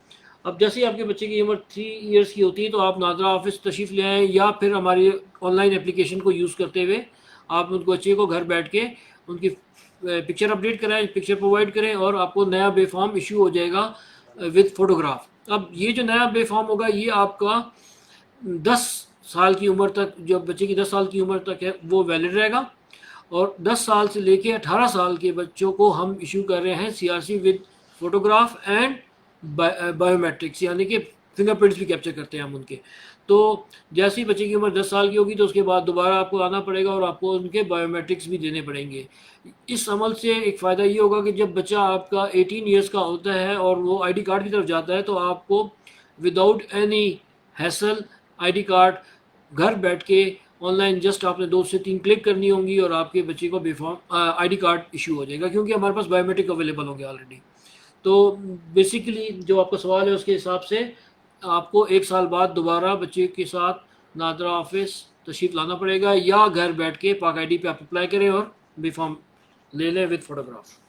अब जैसे ही आपके बच्चे की उम्र 3 इयर्स की होती है तो आप नादरा ऑफिस तशरीफ़ ले आएँ या फिर हमारी ऑनलाइन एप्लीकेशन को यूज़ करते हुए आप उनको बच्चे को घर बैठ के उनकी पिक्चर अपडेट कराएं, पिक्चर प्रोवाइड करें और आपको नया बेफॉर्म इशू हो जाएगा विद फ़ोटोग्राफ। अब ये जो नया बेफॉर्म होगा ये आपका 10 साल की उम्र तक, जो बच्चे की 10 साल की उम्र तक है वो वैलिड रहेगा। और 10 साल से लेके 18 साल के बच्चों को हम इशू कर रहे हैं CRC with photograph and biometrics, यानी कि फिंगरप्रिंट्स भी कैप्चर करते हैं हम उनके। तो जैसे ही बच्चे की उम्र 10 साल की होगी तो उसके बाद दोबारा आपको आना पड़ेगा और आपको उनके बायोमेट्रिक्स भी देने पड़ेंगे। इस अमल से एक फ़ायदा ये होगा कि जब बच्चा आपका 18 ईयर्स का होता है और वो आईडी कार्ड की तरफ जाता है तो आपको without any hassle ID card घर बैठ के ऑनलाइन जस्ट आपने 2 से 3 क्लिक करनी होंगी और आपके बच्चे को बेफॉर्म आईडी कार्ड इशू हो जाएगा, क्योंकि हमारे पास बायोमेट्रिक अवेलेबल होंगे ऑलरेडी। तो बेसिकली जो आपका सवाल है उसके हिसाब से आपको 1 साल बाद दोबारा बच्चे के साथ नादरा ऑफिस तशरीफ़ लाना पड़ेगा या घर बैठ के पाक आईडी पे आप अप्लाई करें और बेफॉर्म ले लें with photograph.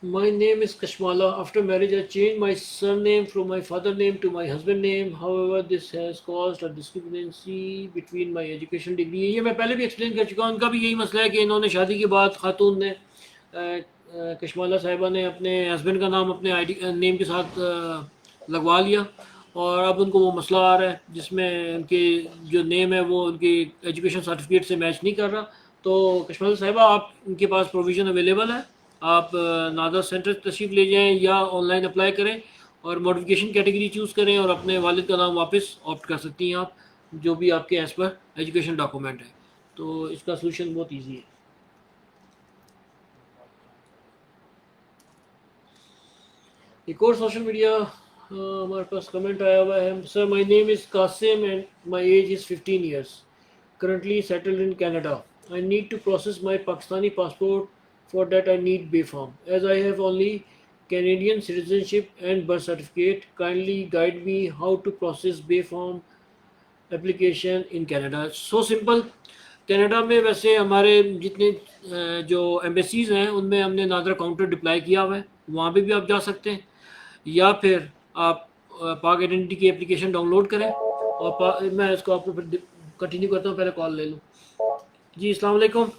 My name is Kashmala. After marriage, I changed my surname from my father name to my husband name. However, this has caused a discrepancy between my education degree. ये मैं पहले भी explain कर चुका हूँ। उनका भी यही मसला है कि इन्होंने शादी के बाद खातून ने कशमाला साहिबा ने अपने हस्बैंड का नाम अपने आईडी नेम के साथ लगवा लिया और अब उनको वो मसला आ रहा है जिसमें उनके जो नेम है वो उनकी एजुकेशन सर्टिफिकेट से मैच नहीं कर रहा। तो कशमाला साहिबा आप उनके पास प्रोविज़न अवेलेबल है, आप नादरा सेंटर तशरीफ़ ले जाएं या ऑनलाइन अप्लाई करें और मॉडिफिकेशन कैटेगरी चूज़ करें और अपने वालिद का नाम वापस ऑप्ट कर सकती हैं आप, जो भी आपके एज़ पर एजुकेशन डॉक्यूमेंट है। तो इसका सलूशन बहुत ईजी है। एक और सोशल मीडिया हमारे पास कमेंट आया हुआ है। Sir, my name is Qasim and my age is 15 years, currently settled in Canada. I need to process my Pakistani passport. For that I need Bay form. As I have only Canadian citizenship and birth certificate, kindly guide me how to process Bay form application in Canada. So simple. Canada में वैसे हमारे जितने जो embassies हैं उनमें हमने NADRA counter deploy किया हुआ है, वहाँ पे भी आप जा सकते हैं या फिर आप पाक आइडेंटिटी की एप्लीकेशन डाउनलोड करें और मैं इसको आपको फिर कंटिन्यू करता हूँ, पहले कॉल ले लूँ। जी अस्सलाम वालेकुम।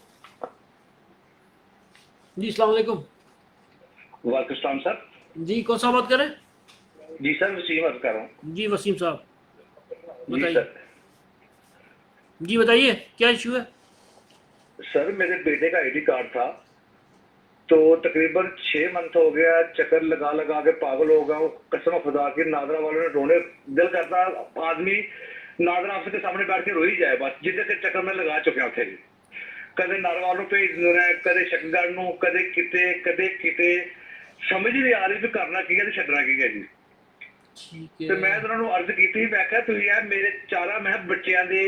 जी अस्सलाम वालेकुम। वालेकुम सर। जी कौन सा बात करें? जी सर, वसीम बात कर रहा हूँ। जी वसीम साहब जी बताइए। सर। जी बताइए क्या इशू है? सर मेरे बेटे का आईडी कार्ड था तो तकरीबन 6 मंथ हो गया, चक्कर लगा लगा के पागल हो गया हूँ। कसम खुदा की नादरा वालों ने रोने दिल करता, आदमी नादरा ऑफिस के सामने बैठ के रो ही जाए बस, जितने के चक्कर में लगा चुके हैं थे। कदे नारवालों पे कदे शकगढ़ नूं कदे किते समझ ही नहीं आ रही भी करना की है ते छड्डना की है जी। ठीक है। ਤੇ ਮੈਂ ਉਹਨਾਂ ਨੂੰ ਅਰਜ਼ ਕੀਤੀ, ਮੈਂ ਕਿਹਾ ਤੁਸੀਂ ਯਾਰ ਮੇਰੇ ਚਾਰਾ ਮੈਂ ਬੱਚਿਆਂ ਦੇ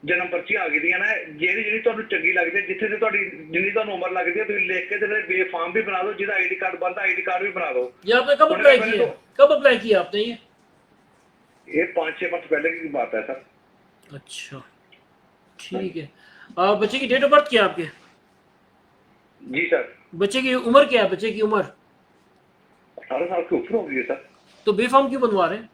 ਜਨਮ ਪਰਚੀ ਆ ਗਈ ਦੀਆਂ ਨਾ, ਜਿਹੜੀ ਤੁਹਾਨੂੰ ਚੰਗੀ ਲੱਗਦੀ ਹੈ, ਜਿੱਥੇ ਤੇ ਤੁਹਾਡੀ ਜਿੰਨੀ ਤੁਹਾਨੂੰ ਉਮਰ ਲੱਗਦੀ ਹੈ ਤੁਸੀਂ ਲਿਖ ਕੇ ਤੇ ਬੇਫਾਰਮ ਵੀ ਬਣਾ ਦਿਓ, ਜਿਹਦਾ ਆईडी कार्ड बनता आईडी कार्ड भी बना दो। ये आपने कब अप्लाई किया? कब अप्लाई किया आपने ये 5-6 मंथ पहले की बात है सर। अच्छा ठीक है। बच्चे की डेट ऑफ बर्थ क्या है आपके? जी सर। बच्चे की उम्र क्या है? बच्चे की उम्र 18 साल के ऊपर हो गई है सर। तो बेफार्म क्यों बनवा रहे हैं?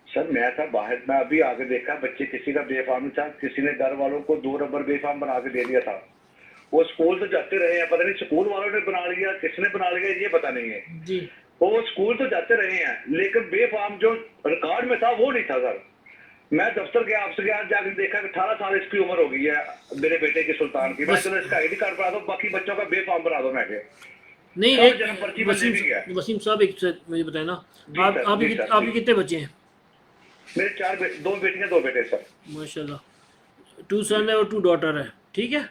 सर मैं था बाहर, मैं अभी आगे देखा बच्चे किसी का बेफार्म था, किसी ने घर वालों को 2 रबर बेफार्म बना के दे दिया था। वो स्कूल तो जाते रहे हैं, पता नहीं स्कूल वालों ने बना लिया, किसने बना लिया ये पता नहीं है। जी। वो स्कूल तो जाते रहे हैं, लेकिन बेफाम जो रिकॉर्ड में था वो नहीं था सर। मैं दफ्तर गया, आपसे गया, जाकर देखा कि 18 साल इसकी उम्र हो गई है मेरे बेटे की, सुल्तान की। मैं चलो इसका आईडी कार्ड बना दो, बाकी बच्चों का बेफाम बना दो। मैं नहीं, सब एक जन्म पर्ची में ले भी गया। वसीम साहब, एक से मुझे बताए ना, जी आप सर, आपके जी सर, आपके जी। कितने बच्चे हैं? मेरे 4 बेटे, 2 बेटियां 2 बेटे सर। माशाल्लाह, 2 सन है और 2 डॉटर है, ठीक है।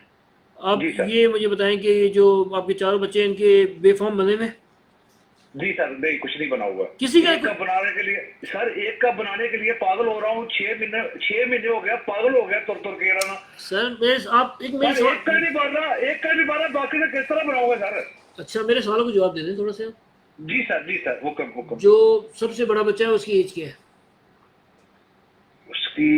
आप जी सर। ये मुझे बताएं कि ये जो आपके चारों बच्चे हैं, इनके बेफॉर्म बने हुए? जी सर, नहीं कुछ नहीं बना हुआ। किसी का एक का बनाने के लिए सर, एक का बनाने के लिए पागल हो रहा हूँ। 6 महीने हो गया, पागल हो गया, तुर कह रहा ना सर मैं आप एक मेरे सर। एक का नहीं बन रहा, एक का नहीं बन रहा, बाकी का किस तरह बनाऊंगा सर? अच्छा, मेरे सवालों को जवाब दे दें थोड़ा सा। जी सर, जी सर, हुक्म हुक्म। जो सबसे बड़ा बच्चा है उसकी एज क्या है? उसकी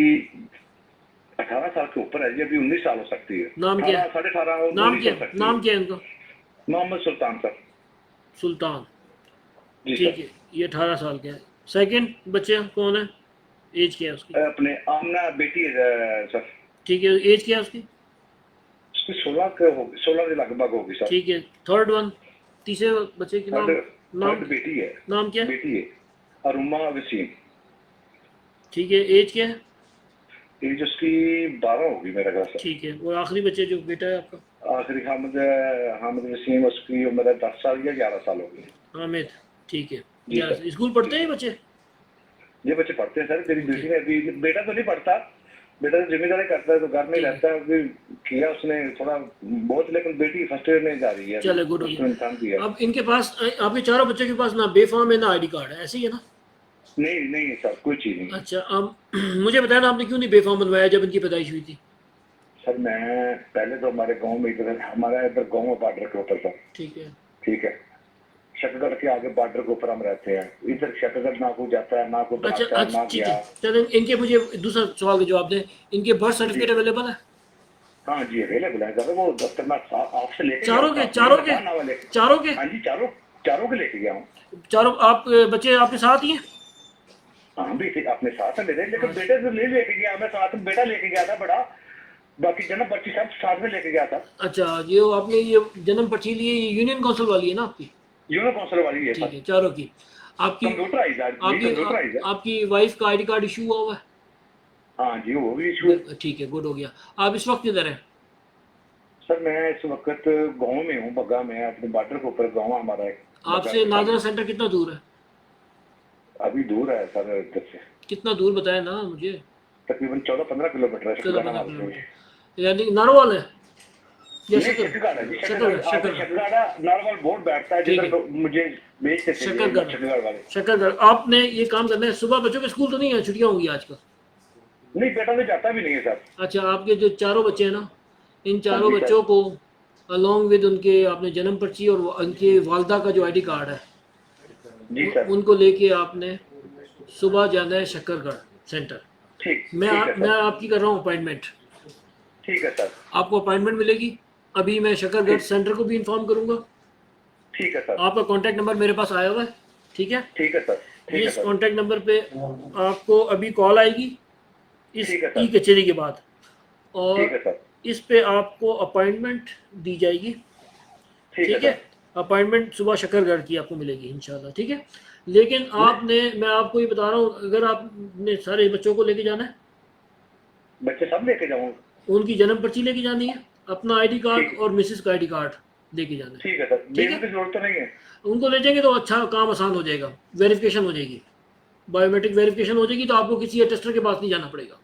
18 साल के ऊपर है जी, अभी 19 साल हो सकती है। नाम क्या है? 18, 18.5 नाम 19 क्या हो सकती नाम है। क्या है इनका? मोहम्मद सुल्तान सर। सुल्तान, जी ठीक सर। है। ये 18 साल का है। सेकंड बच्चे कौन है? एज क्या है उसकी? अपने आमना बेटी है सर। ठीक है, एज क्या है उसकी? उसकी 16 के होगी, 16 के लगभग होगी सर। ठीक है। थर्ड वन, तीसरे बच्चे की नाम थर्ड बेटी है। नाम क्या है? बेटी है अरुमा वसीम। ठीक है। एज क्या है? एज उसकी 12 होगी मेरा ख्याल से। ठीक है। और आखिरी बच्चे जो बेटा है आपका? आखिरी हामिद वसीम, उसकी उम्र 10 साल या 11 साल होगी। हामिद, ठीक है। जी या सर। स्कूल पढ़ते हैं ये बच्चे? ये बच्चे पढ़ते हैं सर। तेरी बेटी ने अभी, बेटा तो नहीं पढ़ता, बेटा तो जिम्मेदारी करता है, तो घर में ही रहता है। अभी किया उसने थोड़ा बहुत, लेकिन बेटी फर्स्ट ईयर में जा रही है। चले, गुड हो उसने इंसान गया। दिया। अब इनके पास, आपके चारों बच्चों के पास ना बेफाम है ना आईडी कार्ड है, ऐसे ही है ना? नहीं नहीं सर, कोई चीज नहीं। अच्छा, अब मुझे बताया ना, आपने क्यों नहीं बेफाम बनवाया जब इनकी पैदाइश हुई थी? सर मैं पहले तो हमारे गांव में, इधर हमारा इधर गांव में बॉर्डर के ऊपर था, ठीक है। ठीक है। शकरगढ़ के आगे बॉर्डर के ऊपर हम रहते हैं। इधर शकरगढ़ ना कोई जाता है, ना कोई अच्छा बनाता है, अच्छा, ना ठीक गया। है। चलें, इनके मुझे दूसरा सवाल का जवाब दें। इनके बर्थ सर्टिफिकेट अवेलेबल है? हाँ जी, अवेलेबल है सर। वो दफ्तर में आपसे लेके चारों गया के हूँ, चारों के बताना वाले। चारों के हाँ जी, चारों चारों के लेके गया हूँ। चारों आप बच्चे आपके साथ ही हैं? हाँ बेटे अपने साथ है मेरे, लेकिन बेटे तो नहीं लेके गया मैं साथ में, बेटा लेके गया था बड़ा। बाकी जन्म पर्ची सब साथ में लेके गया था। अच्छा, ये आपने ये जन्म पर्ची ली है, ये यूनियन काउंसिल वाली है ना आपकी? यूनियन काउंसिल वाली है ठीक सर। है, चारों की। आपकी कंप्यूटराइज है जी, कंप्यूटराइज है। आपकी वाइफ का आईडी कार्ड इशू हुआ हुआ है? हाँ जी, वो भी इशू। ठीक है, गुड हो गया। आप इस वक्त किधर हैं? सर मैं इस वक्त गाँव में हूँ, बग्गा में, अपने बॉर्डर के ऊपर गाँव हमारा है। आपसे नादरा सेंटर कितना दूर है? अभी दूर है सर इधर से, कितना दूर बताया ना मुझे। तकरीबन 14-15 किलोमीटर है। 14-15 किलोमीटर, यानी नारोवाल है या शकरगढ़ है जी, शकरगढ़? शकरगढ़ नारवाल बोर्ड बैठता है ठीक जिधर मुझे भेजते थे शकरगढ़। शकरगढ़ वाले। शकरगढ़। आपने ये काम करना है, सुबह बच्चों के स्कूल तो नहीं है, छुट्टियां होंगी आजकल? नहीं, बेटा तो जाता भी नहीं है सर। अच्छा, आपके जो चारों बच्चे हैं ना, इन चारों हाँ जी, बच्चों को अलॉन्ग विद उनके आपने जन्म पर्ची और उनके वालदा का जो आईडी कार्ड है, जी सर। उनको लेके आपने सुबह जाना है शकरगढ़ सेंटर। ठीक मैं ठीक है मैं सर। आपकी कर रहा हूँ अपॉइंटमेंट। ठीक है सर। आपको अपॉइंटमेंट मिलेगी। अभी मैं शकरगढ़ सेंटर को भी इन्फॉर्म करूंगा। ठीक है सर। आपका कॉन्टैक्ट नंबर मेरे पास आया हुआ है, ठीक है? ठीक है सर। ठीक है इस सर। कॉन्टैक्ट नंबर पे आपको अभी कॉल आएगी इस ठीक है सर। ई कचहरी के बाद, ठीक है और सर। इस पे आपको अपॉइंटमेंट दी जाएगी, ठीक ठीक है है? अपॉइंटमेंट सुबह शकरगढ़ की आपको मिलेगी इंशाल्लाह, ठीक है? लेकिन आपने, मैं आपको ये बता रहा हूँ, अगर आपने सारे बच्चों को लेके जाना है, बच्चे सब लेके जाऊँ? उनकी जन्म पर्ची लेके जानी है, अपना आईडी कार्ड ठीक। और मिसेस का आईडी कार्ड लेके जाना है। ठीक है सर, ठीक देने है? की जरूरत तो नहीं है? उनको ले जाएंगे तो अच्छा काम आसान हो जाएगा, वेरिफिकेशन हो जाएगी, बायोमेट्रिक वेरिफिकेशन हो जाएगी, तो आपको किसी अटेस्टर के पास नहीं जाना पड़ेगा।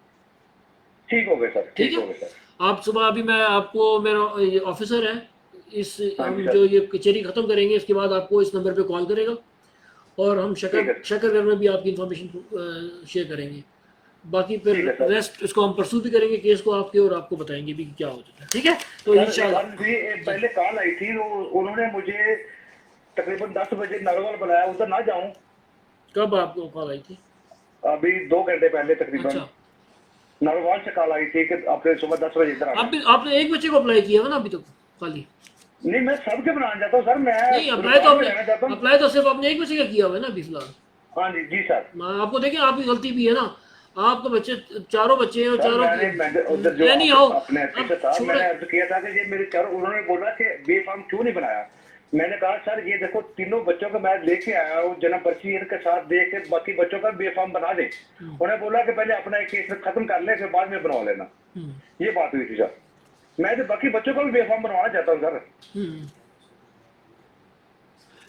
ठीक हो गए सर, ठीक ठीक है? हो गए सर। आप सुबह, अभी मैं आपको, मेरा ये ऑफिसर है, इस हाँ हम जी सर। जो ये कचहरी ख़त्म करेंगे इसके बाद आपको इस नंबर पे कॉल करेगा, और हम ठीक है। शकरगढ़ में भी आपकी इन्फॉर्मेशन शेयर करेंगे। बाकी फिर ठीक है सर। रेस्ट इसको हम परसू भी करेंगे केस को आपके, और आपको बताएंगे भी कि क्या हो जाता है, ठीक है? तो सर, इंशाल्लाह। एक बार भी पहले कॉल आई थी, तो उन्होंने मुझे तकरीबन 10 बजे नारोवाल बुलाया, उधर ना जाऊं। कब आपको कॉल आई थी? अभी 2 घंटे पहले तकरीबन अच्छा, नारोवाल से कॉल आई थी कि आपने सुबह 10 बजे इधर आना। आपने एक बच्चे को अप्लाई किया है ना अभी तक खाली? नहीं, मैं सबके बनाना चाहता हूँ सर। मैं नहीं, अप्लाई तो रहना चाहता हूँ। अप्लाई तो सिर्फ आपने एक बच्चे का किया हुआ है ना अभी फिलहाल। हाँ जी, जी सर। आपको देखिए, आपकी गलती भी है ना, आपके बच्चे, चारों बच्चे हैं और सर, चारों मैंने उधर जो नहीं हो अपने अब से था, छोड़ो। मैंने अर्ज किया था कि ये मेरे चारों, उन्होंने बोला कि बे फॉर्म क्यों नहीं बनाया। मैंने कहा सर ये देखो तीनों बच्चों को मैं लेके आया हूँ, जन्म पर्ची इनके साथ दे के बाकी बच्चों का बे फॉर्म बना दे। उन्होंने बोला कि पहले अपना एक केस खत्म कर ले, फिर बाद में बनवा लेना। ये बात हुई थी सर। मैं तो बाकी बच्चों का भी बे फॉर्म बनवाना चाहता हूँ सर।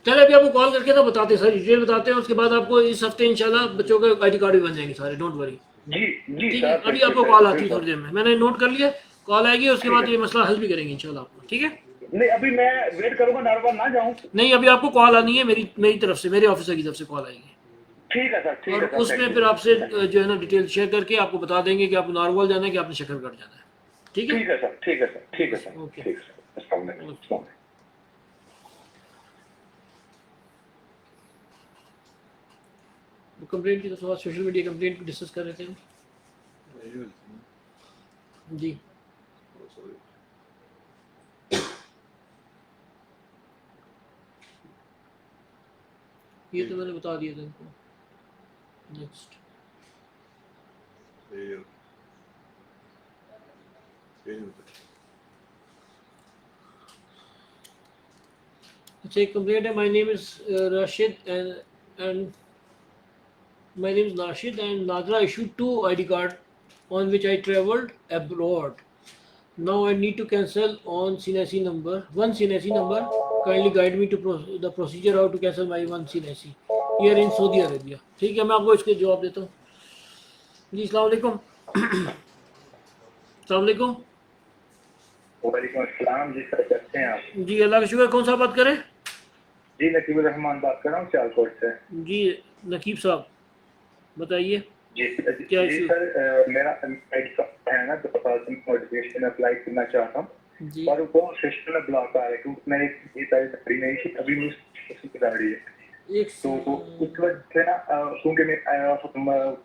चलो अभी आपको कॉल करके ना बताते हैं, सारी डिटेल बताते हैं, उसके बाद आपको इस हफ्ते इंशाल्लाह बच्चों के आईडी कार्ड भी बन जाएंगे सारे, डोंट वरी। जी जी ठीक सर, है, अभी बिल्कुल आपको सर, कॉल आती है बिल्कुल। थोड़ी देर में, मैंने नोट कर लिया, कॉल आएगी उसके ठीक बाद है। ये मसला हल भी करेंगे इंशाल्लाह आपको, ठीक है। नहीं अभी मैं वेट करूंगा, नारवाल ना जाऊं। नहीं अभी आपको कॉल आनी है, मेरी मेरी तरफ से, मेरे ऑफिसर की तरफ से कॉल आएगी, ठीक है सर, ठीक और है सर। उसमें फिर आपसे जो है ना डिटेल शेयर करके आपको बता देंगे कि आपको नारवाल जाना है कि आपने शकरगढ़ जाना है, ठीक है। ठीक है सर, ठीक है सर, ठीक है सर, ओके। ठीक है सर। अस्सलाम वालेकुम। अस्सलाम वालेकुम। कंप्लेंट की तो सोशल मीडिया कंप्लेंट डिस्कस कर रहे थे हम। जी ये तो मैंने बता दिया था इनको। नेक्स्ट अच्छा, एक कंप्लेंट है, my name is Rashid and my name is Rashid and Nadra issued 2 ID card on which I traveled abroad. Now I need to cancel on CNIC number, one CNIC number. Kindly guide me to the procedure how to cancel my one CNIC here in Saudi Arabia. ठीक है, मैं आपको इसके जवाब देता हूँ। जी अस्सलाम वालेकुम। अस्सलाम वालेकुम। वालेकुम अस्सलाम जी सर, कैसे हैं आप? जी अल्लाह का शुक्र। कौन सा बात करें? जी नकीब रहमान बात कर रहा हूँ सियालकोट से। जी नकीब साहब बताइए जी क्या जी इशू? सर, मेरा आईडी कार्ड है ना, तो नोटिफिकेशन अप्लाई करना चाहता हूँ जी पर वो सिस्टम में ब्लॉक आ रहा है क्योंकि मैंने ये तारीख खड़ी नहीं थी, अभी मैं उसी की गाड़ी है। एक तो उस वजह से ना क्योंकि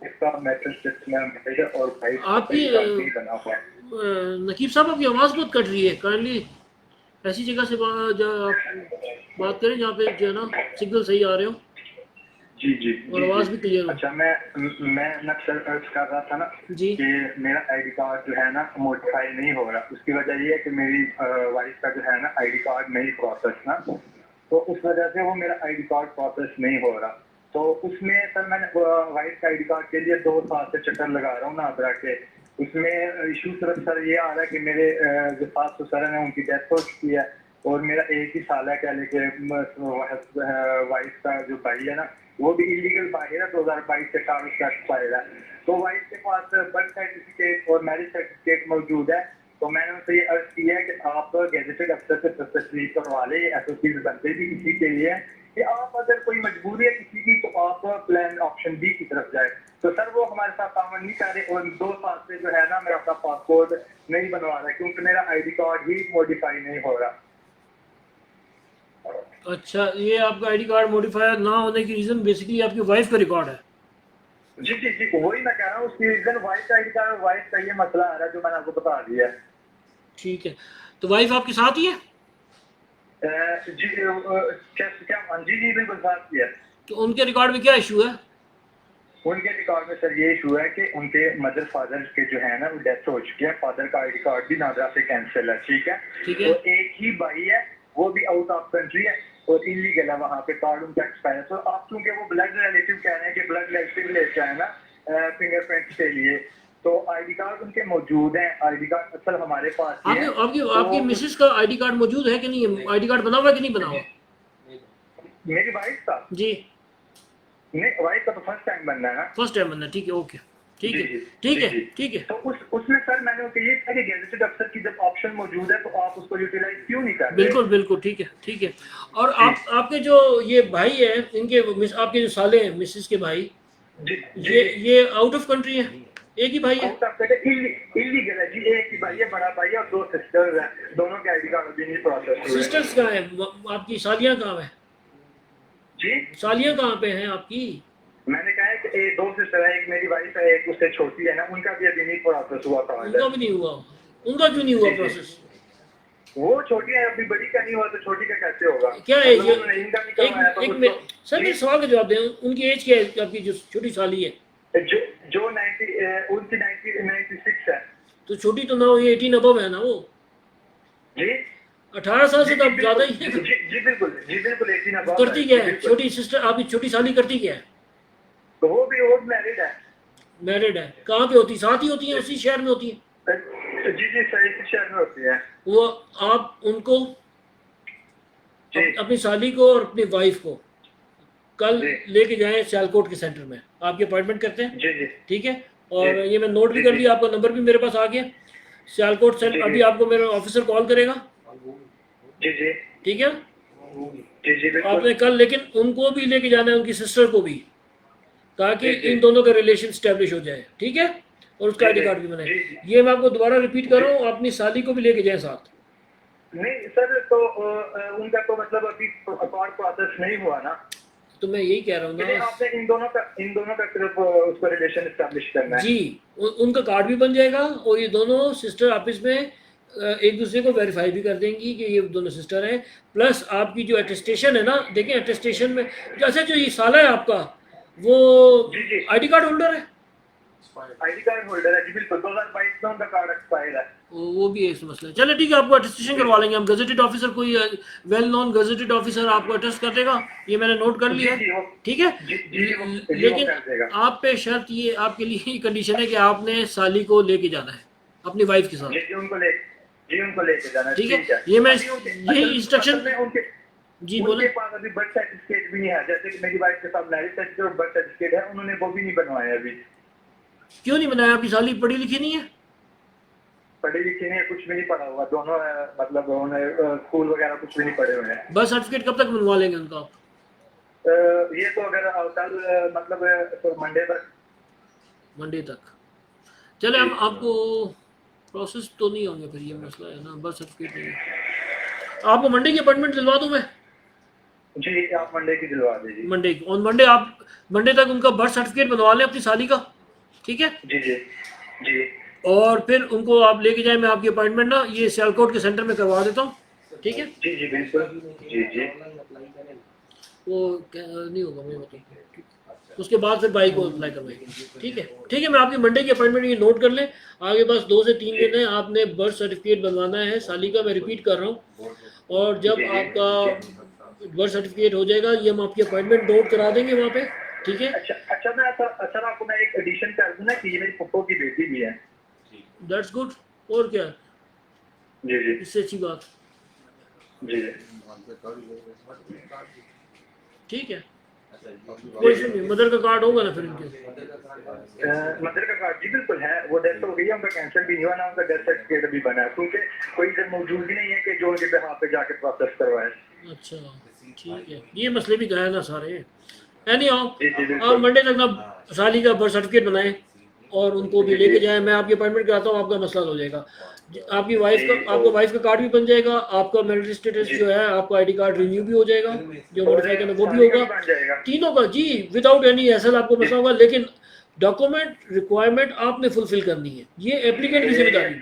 इसका मैट्रिक टेस्ट में मिलेगा और भाई आपकी नहीं बना हुआ है। नकीब साहब आपकी आवाज़ बहुत कट रही है, काइंडली ऐसी जगह से आप बात करें जहाँ पे जो है ना सिग्नल सही आ रहे हो जी जी और जी, आवाज़ जी। भी क्लियर हो। अच्छा, मैं ना सर अर्ज कर रहा था ना जी कि मेरा आईडी कार्ड जो है ना मॉडिफाई नहीं हो रहा। उसकी वजह ये है कि मेरी वाइफ का जो है ना आईडी कार्ड नहीं प्रोसेस ना, तो उस वजह से वो मेरा आईडी कार्ड प्रोसेस नहीं हो रहा। तो उसमें सर मैंने वाइफ का आईडी कार्ड के लिए 2 साल से चक्कर लगा रहा हूँ नादरा के। उसमें इशू सिर्फ सर ये आ रहा है कि मेरे जो सास ससुर हैं उनकी डेथ हो चुकी है और मेरा एक ही साल है, क्या लेके वाइफ का जो भाई है ना वो भी इलीगल बाहर है, 2022 से कागज का एक्सपायर है। तो वाइफ के पास बर्थ सर्टिफिकेट और मैरिज सर्टिफिकेट मौजूद है। तो मैंने उनसे ये अर्ज किया है कि आप गैजेटेड अफसर से तस्दीक करवा ले, एसओसी बनते भी इसी के लिए कि आप अगर कोई मजबूरी है किसी की तो आप प्लान ऑप्शन बी की तरफ जाए। तो सर वो हमारे साथ तामन नहीं कर रहे और 2 साल से जो है ना मेरा अपना पासपोर्ट नहीं बनवा रहा क्योंकि मेरा आईडी कार्ड ही मॉडिफाई नहीं हो रहा। अच्छा, ये आपका आईडी कार्ड मॉडिफायर ना होने की रीज़न बेसिकली आपकी वाइफ का रिकॉर्ड है। जी जी जी, वही मैं कह रहा हूँ, उसकी रीजन वाइफ का आईडी कार्ड, वाइफ का ये मसला आ रहा है जो मैंने आपको बता दिया है। ठीक है, तो वाइफ आपके साथ ही है? जी क्या जी जी बिल्कुल साथ ही है। तो उनके रिकॉर्ड में क्या इशू है? उनके रिकॉर्ड में सर ये इशू है कि उनके मदर फादर के जो है ना वो डेथ हो चुकी है। फादर का आईडी कार्ड भी नादरा से कैंसिल है। ठीक है, ठीक है। तो एक ही भाई है, वो भी आउट ऑफ कंट्री है और इलीगल है, वहाँ पे कार्ड उनका एक्सपायर है। तो आप चूंकि वो ब्लड रिलेटिव कह रहे हैं कि ब्लड रिलेटिव लेके आए ना फिंगरप्रिंट के लिए, तो आईडी कार्ड उनके मौजूद हैं। आईडी कार्ड असल हमारे पास ही है। आपकी मिसेस का आईडी कार्ड मौजूद है कि नहीं है? आईडी कार्ड बना हुआ है कि नहीं बना हुआ? मेरी वाइफ का जी नहीं, वाइफ का तो फर्स्ट टाइम बनना है ना। फर्स्ट टाइम बनना, ठीक है, ओके, ठीक है, जी, जी, ठीक जी, है, जी। ठीक है। तो उसमें सर मैंने उनको ये कहा कि गैजेटेड अफसर की जब ऑप्शन मौजूद है तो आप उसको यूटिलाइज क्यों नहीं कर रहे? बिल्कुल बिल्कुल, ठीक है, ठीक है। और आपके जो ये भाई है, इनके आपके जो साले हैं मिसेस के भाई, जी जी, ये आउट ऑफ कंट्री है? एक ही भाई है? इलीगल है जी। एक ही भाई है, बड़ा भाई है और 2 सिस्टर्स हैं। दोनों के आईडी कार्ड अभी नहीं प्रोसेस हुए। सिस्टर्स कहाँ है आपकी? सालियाँ कहाँ है? जी सालियाँ कहाँ पे हैं आपकी? मैंने कहा है कि 2 सिस्टर है, एक मेरी वाइफ है, एक उससे छोटी है ना, उनका भी अभी नहीं प्रोसेस हुआ था। उनका भी नहीं हुआ? उनका क्यों नहीं हुआ जी, जी। प्रोसेस? वो छोटी है, अभी बड़ी का नहीं हुआ तो छोटी का कैसे होगा? क्या है हम ये? लोगों ने इनका नहीं करवाया था एक कुछ मिनट तो। सर, मेरे सवाल का जवाब दें। उनकी एज क्या है आपकी जो छोटी साली है? जो 96 है। तो छोटी तो ना हो, ये 18 अबव है ना वो, जी 18 साल से तो अब ज्यादा ही है। जी बिल्कुल 18 above करती है, क्या जी, है बिल्कुल। छोटी सिस्टर, आपकी छोटी साली करती क्या है? तो वो मैरिड है। मैरिड है। कहाँ पे होती, साथ ही होती है, उसी शहर में होती है? जी सही शहर में होती है। वो आप उनको जी अपनी साली को और अपनी वाइफ को कल जी लेके जाएं सियालकोट के सेंटर में, आपकी अपॉइंटमेंट करते हैं, जी जी ठीक है? और जी ये मैं नोट भी जी कर जी लिया, आपका नंबर भी मेरे पास आ गया। सियालकोट से जी अभी आपको मेरा ऑफिसर कॉल करेगा, जी जी ठीक है? जी जी बिल्कुल। आपने कल लेकिन उनको भी लेके जाना है, उनकी सिस्टर को भी, ताकि जी जी इन दोनों का रिलेशन स्टैब्लिश हो जाए, ठीक है? और उसका जी आईडी जी कार्ड भी बनाए। जी जी ये मैं आपको दोबारा रिपीट कर जी। रहा हूँ, अपनी साली को भी लेके जाए साथ। नहीं सर, तो उनका तो मतलब अभी अकॉर्ड प्रोसेस नहीं हुआ ना, तो मैं यही कह रहा हूँ इसलिए ना आपने इन दोनों का सिर्फ उसको रिलेशन एस्टेब्लिश करना है। जी, उनका कार्ड भी बन जाएगा और ये दोनों सिस्टर आपस में एक दूसरे को वेरीफाई भी कर देंगी कि ये दोनों सिस्टर हैं। प्लस आपकी जो अटेस्टेशन है ना, देखें अटेस्टेशन में, जैसे जो ये साला है आपका, वो जी जी आईडी कार्ड होल्डर है, आईडी कार्ड होल्डर है जी बिल्कुल। 2022 में उनका कार्ड एक्सपायर है। वो भी एक मसला है। चलो ठीक है, आपको अटेस्टेशन करवा लेंगे हम। गजेटेड ऑफिसर, कोई वेल नोन गजेटेड ऑफिसर आपको अटेस्ट कर देगा, ये मैंने नोट कर लिया जी जी है, वो ठीक है? जी जी जी वो लेकिन कर देगा। आप पे शर्त, ये आपके लिए कंडीशन है कि आपने साली को लेके जाना है अपनी वाइफ के साथ, जी उनको लेके जाना है, ठीक है? ठीक है। ये मैं अभी यही इंस्ट्रक्शन, असल में उनके जी उनके बोले। पास अभी बर्थ सर्टिफिकेट भी नहीं है। जैसे कि मेरी वाइफ के साथ मैरिज सर्टिफिकेट और बर्थ सर्टिफिकेट है, उन्होंने वो भी नहीं बनवाया अभी। क्यों नहीं बनाया? आपकी साली पढ़ी लिखी नहीं है? पढ़े लिखे नहीं है, कुछ भी नहीं पढ़ा हुआ दोनों, मतलब उन्होंने स्कूल वगैरह कुछ भी नहीं पढ़े हुए हैं। बर्थ सर्टिफिकेट कब तक बनवा लेंगे उनका आप? ये तो अगर कल मतलब मंडे तक। मंडे तक। चले, हम आपको प्रोसेस तो नहीं होंगे फिर, ये मसला है ना, बर्थ सर्टिफिकेट नहीं है। आपको मंडे की अपॉइंटमेंट दिलवा दूं मैं? जी आप मंडे की दिलवा दीजिए। मंडे की, ऑन मंडे आप मंडे तक उनका बर्थ सर्टिफिकेट बनवा लें अपनी साली का, ठीक है? जी जी जी और फिर उनको आप लेके जाए, मैं आपकी अपॉइंटमेंट ना ये सियालकोट के सेंटर में करवा देता हूँ, ठीक है? जी जी बिल्कुल जी जी वो नहीं होगा मुझे बताओ, उसके बाद फिर भाई को अप्लाई करवाएंगे, ठीक है? ठीक है, मैं आपकी मंडे की अपॉइंटमेंट ये नोट कर लें। आगे बस 2 से 3 दिन है, आपने बर्थ सर्टिफिकेट बनवाना है साली का, मैं रिपीट कर रहा हूँ। और जब जी, जी, आपका बर्थ सर्टिफिकेट हो जाएगा, ये हम आपकी अपॉइंटमेंट नोट करा देंगे वहाँ पे, ठीक है? अच्छा मैं आपको मैं एक एडिशन कर दूं ना कि ये मेरी फुफ्फो की बेटी भी है। That's good. और क्या है जी जी इससे अच्छी बात, जी जी ठीक है? कोई इशू नहीं, मदर का कार्ड होगा ना फिर इनके? मदर का कार्ड जी बिल्कुल है। वो डेथ हो गई है, उनका कैंसिल भी नहीं हुआ ना, उनका डेथ सर्टिफिकेट भी बना है, क्योंकि कोई इधर मौजूद ही नहीं है कि जो उनके बेहाफ पे जाके प्रोसेस करवाए। अच्छा ठीक है, ये मसले भी गए ना सारे। एनी आओ, जी जी आप बिल्कुल मंडे तक ना साली का बर्थ सर्टिफिकेट बनाएं और उनको भी लेके जाएं। मैं आपकी अपॉइंटमेंट कराता हूँ, आपका मसला हो जाएगा। आपकी वाइफ का, आपका वाइफ का कार्ड भी बन जाएगा, आपका मैरिटल स्टेटस जो है, आपका आईडी कार्ड रिन्यू भी हो जाएगा, जो मॉडिफाई करना वो भी होगा, बन जाएगा। तीनों का जी, विदाउट एनी हैसल आपको मसला होगा। लेकिन डॉक्यूमेंट रिक्वायरमेंट आपने फुलफिल करनी है, ये एप्लीकेंट की जिम्मेदारी।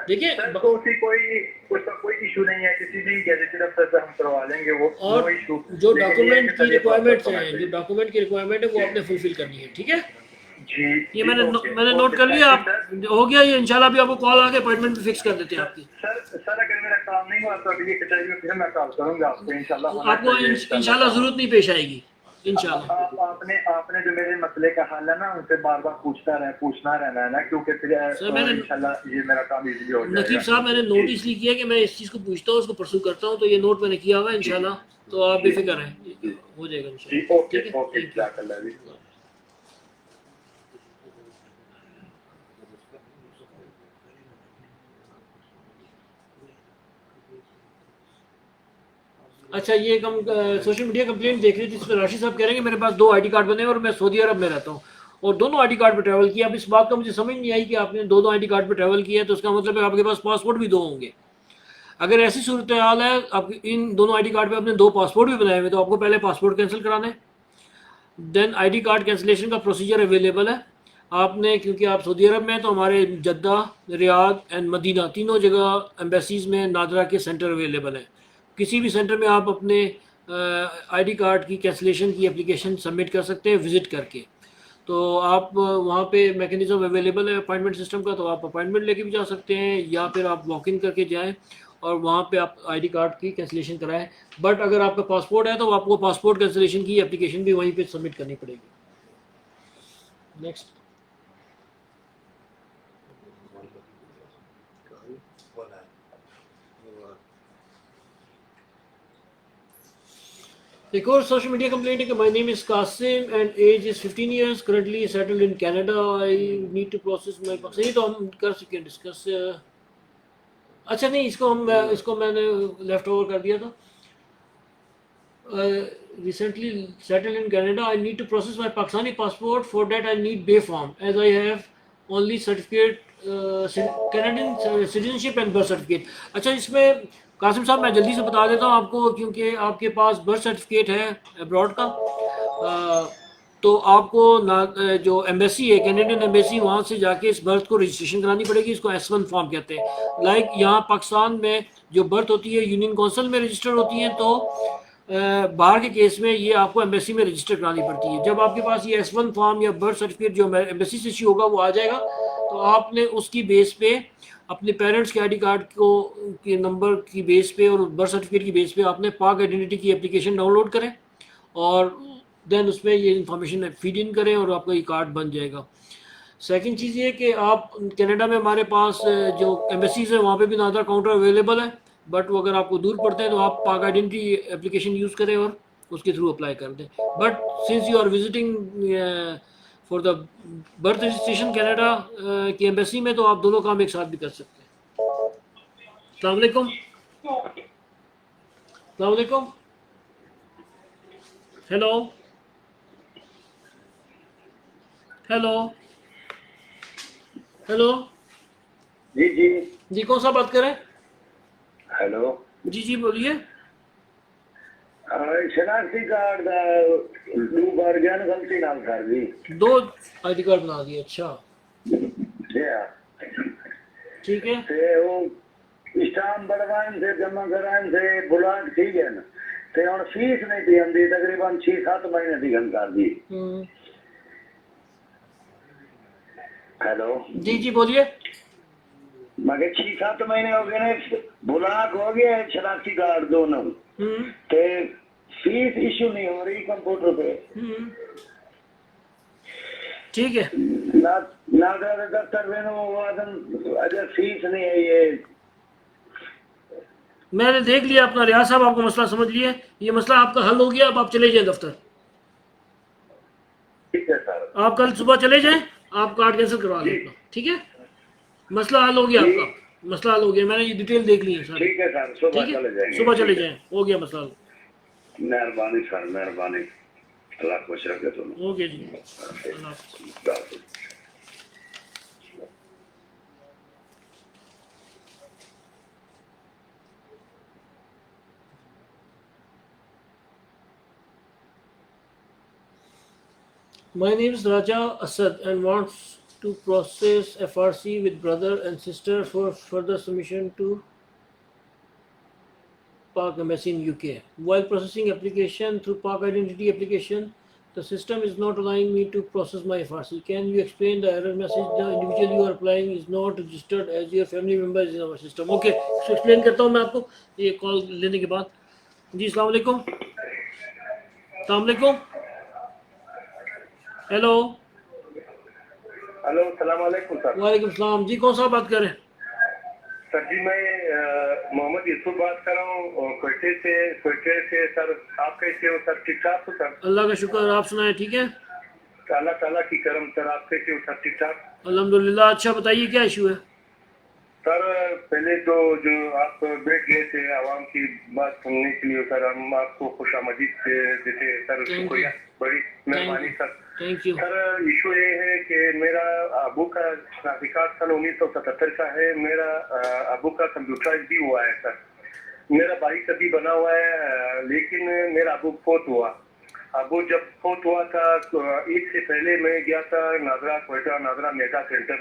देखिए सर तो उसका कोई इशू नहीं है, किसी भी गैजेटेड अफसर से हम करवा लेंगे वो, और नो इशू। जो डॉक्यूमेंट की रिक्वायरमेंट है, जो डॉक्यूमेंट की रिक्वायरमेंट है, वो आपने फुलफिल करनी है, ठीक है? जी ये मैंने नोट कर लिया। आप हो गया ये, इंशाल्लाह भी आपको कॉल आके अपॉइंटमेंट फिक्स कर देते हैं आपकी। सर अगर मेरा काम नहीं हुआ तो अगली कचहरी में फिर मैं कॉल करूंगा आपको इंशाल्लाह। आपको इंशाल्लाह जरूरत नहीं पेश आएगी इंशाल्लाह। आपने जो मेरे मसले का हल है ना, उनसे बार बार पूछना रहना है ना, क्योंकि फिर इंशाल्लाह ये मेरा काम इजीली हो जाएगा। नकीब साहब, मैंने नोट इसलिए किया कि मैं इस चीज़ को पूछता हूँ, उसको परसू करता हूँ, तो ये नोट मैंने किया हुआ है इंशाल्लाह, तो आप बेफिक्र रहें, हो जाएगा इंशाल्लाह, ठीक है? ओके जज़ाकल्लाह जी। अच्छा, ये एक हम सोशल मीडिया कंप्लेंट देख रहे थे, इसमें राशिद साहब कह रहे हैं कि मेरे पास 2 आईडी कार्ड बने और मैं सऊदी अरब में रहता हूँ और दोनों आईडी कार्ड पर ट्रैवल किया। अब इस बात का मुझे समझ नहीं आई कि आपने दो आईडी कार्ड पर ट्रैवल किया है, तो उसका मतलब है आपके पास पासपोर्ट भी 2 होंगे। अगर ऐसी सूरत हाल है, आप इन दोनों आईडी कार्ड पे आपने 2 पासपोर्ट भी बनाए हुए, तो आपको पहले पासपोर्ट कैंसिल कराना है, देन आईडी कार्ड कैंसिलेशन का प्रोसीजर अवेलेबल है। आपने, क्योंकि आप सऊदी अरब में हैं, तो हमारे जद्दा, रियाद एंड मदीना तीनों जगह एम्बेसीज़ में नादरा के सेंटर अवेलेबल हैं। किसी भी सेंटर में आप अपने आईडी कार्ड की कैंसिलेशन की एप्लीकेशन सबमिट कर सकते हैं विज़िट करके। तो आप वहाँ पे मैकेनिज्म अवेलेबल है अपॉइंटमेंट सिस्टम का, तो आप अपॉइंटमेंट लेके भी जा सकते हैं, या फिर आप वॉक इन करके जाएं और वहाँ पे आप आईडी कार्ड की कैंसिलेशन कराएं। बट अगर आपका पासपोर्ट है तो आपको पासपोर्ट कैंसिलेशन की एप्लीकेशन भी वहीं पे सबमिट करनी पड़ेगी। नेक्स्ट। एक और सोशल मीडिया कंप्लेंट है कि my name is Qasim and age is 15 years, currently settled in Canada, I need to process my Pakistani. तो हम कर सकें डिस्कस। अच्छा नहीं, इसको मैंने लेफ्ट ओवर कर दिया था। Recently settled in Canada, I need to process my Pakistani passport. For that I need Bay form, as I have only certificate, Canadian citizenship and birth certificate। अच्छा, इसमें कासिम साहब मैं जल्दी से बता देता हूँ आपको, क्योंकि आपके पास बर्थ सर्टिफिकेट है अब्रॉड का, तो आपको जो एम्बेसी है, कैनेडियन एम्बेसी, वहाँ से जाके इस बर्थ को रजिस्ट्रेशन करानी पड़ेगी। इसको S1 फॉर्म कहते हैं। लाइक यहाँ पाकिस्तान में जो बर्थ होती है यूनियन काउंसिल में रजिस्टर होती है, तो बाहर के केस में ये आपको एम्बेसी में रजिस्टर करानी पड़ती है। जब आपके पास ये S1 फॉर्म या बर्थ सर्टिफिकेट जो एम्बेसी से इशू होगा वो आ जाएगा, तो आपने उसकी बेस पे अपने पेरेंट्स के आईडी कार्ड को के नंबर की बेस पे और बर्थ सर्टिफिकेट की बेस पे आपने पाक आइडेंटिटी की एप्लीकेशन डाउनलोड करें और देन उसमें ये इन्फॉर्मेशन फीड इन करें और आपका ये कार्ड बन जाएगा। सेकंड चीज़ ये कि आप कनाडा में हमारे पास जो एम्बेसीज है वहाँ पे भी नादरा काउंटर अवेलेबल है, बट वो अगर आपको दूर पड़ते हैं तो आप पाक आइडेंटिटी एप्लीकेशन यूज़ करें और उसके थ्रू अप्लाई कर दें। But since you are visiting for the birth registration Canada की एम्बेसी में, तो आप दोनों काम एक साथ भी कर सकते हैं। अस्सलाम वालेकुम। अस्सलाम वालेकुम। Hello hello hello. जी जी जी कौन सा बात करें? हेलो। जी जी बोलिए। शनाख्ती कार्ड दो बार जान गलती नाल कर दी। 2 आईडी कार्ड बना दिए। अच्छा ठीक है। ते वो स्टाम्प बढ़वान से जमा करान से बुलान ठीक है ना, ते हुन फीस नहीं दी आंदी, तकरीबन 6-7 महीने दी गल कर दी। हेलो जी जी बोलिए। मगर 6-7 महीने हो गए ने, बुलाक हो गया शनाख्ती कार्ड दोनों, ते फीस इशू नहीं हो रही कंप्यूटर पे। ठीक है। नागरा दफ्तर में अगर फीस नहीं है ये। मैंने देख लिया अपना, रियाज साहब आपको मसला समझ लिया, ये मसला आपका हल हो गया। अब आप चले जाएं दफ्तर। ठीक है सर। आप कल सुबह चले जाएं, आप कार्ड कैंसिल करवा लें अपना। ठीक है, मसला हल हो गया आपका। मसला हल हो गया, मैंने ये डिटेल देख ली है सर। ठीक है सर, सुबह चले जाएंगे। सुबह चले जाएं, हो गया मसला हल। मेहरबानी सर, मेहरबानी। अल्लाह खुश रखे तुम्हें। ओके जी, अल्लाह हाफ़िज़। My name is Raja Asad and wants to process FRC with brother and sister for further submission to Park Embassy in UK. While processing application through Park Identity application, the system is not allowing me to process my FRC. Can you explain the error message? The individual you are applying is not registered as your family member is in our system. Okay, so explain करता हूँ मैं आपको ये call लेने के बाद। जी अस्सलाम वालेकुम। अस्सलाम वालेकुम। हेलो। हेलो, सलाम वालेकुम सर। वालेकुम सलाम। जी कौन सा बात कर रहे हैं? सर जी मैं मोहम्मद यूसुफ बात कर रहा हूँ कोयटे से सर। आप कैसे हो सर? ठीक ठाक हो सर? अल्लाह का शुक्र, आप सुनाए ठीक है? अल्लाह ताला की करम सर। आप कैसे हो सर? ठीक ठाक अल्हम्दुलिल्लाह। अच्छा बताइए क्या इशू है? सर। पहले तो जो आप बैठ गए थे आवाम की बात सुनने के लिए सर, हम आपको खुशामदीद देते सर। शुक्रिया, बड़ी मेहरबानी sir. Thank you. Sir issue ये है कि मेरा अबू का शनाख्ती कार्ड सन 1977 का है। मेरा अबू का कंप्यूटराइज भी हुआ है सर। मेरा भाई का भी बना हुआ है, लेकिन मेरा अबू फोत हुआ। अबू जब फोत हुआ था तो ईद से पहले मैं गया था नादरा, कोयटा नादरा मेगा सेंटर।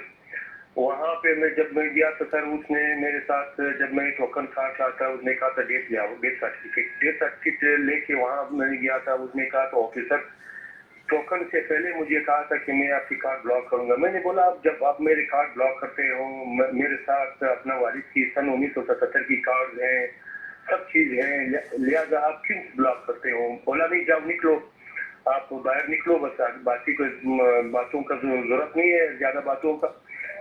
वहाँ पे जब मैं गया तो सर उसने मेरे साथ, जब मैं टोकन काट रहा था, उसने कहा था डेट सर्टिफिकेट लेके वहाँ मैं गया था। उसने कहा था ऑफिसर टोकन से पहले मुझे कहा था कि मैं आपकी कार्ड ब्लॉक करूंगा। मैंने बोला आप जब आप मेरे कार्ड ब्लॉक करते हो, मेरे साथ अपना वालिद की सन 1977 की कार्ड है, सब चीज है, लिहाजा आप क्यों ब्लॉक करते हो? बोला नहीं, जाओ निकलो, आप बाहर निकलो, बस बाकी कोई बातों का जरूरत नहीं है, ज्यादा बातों का।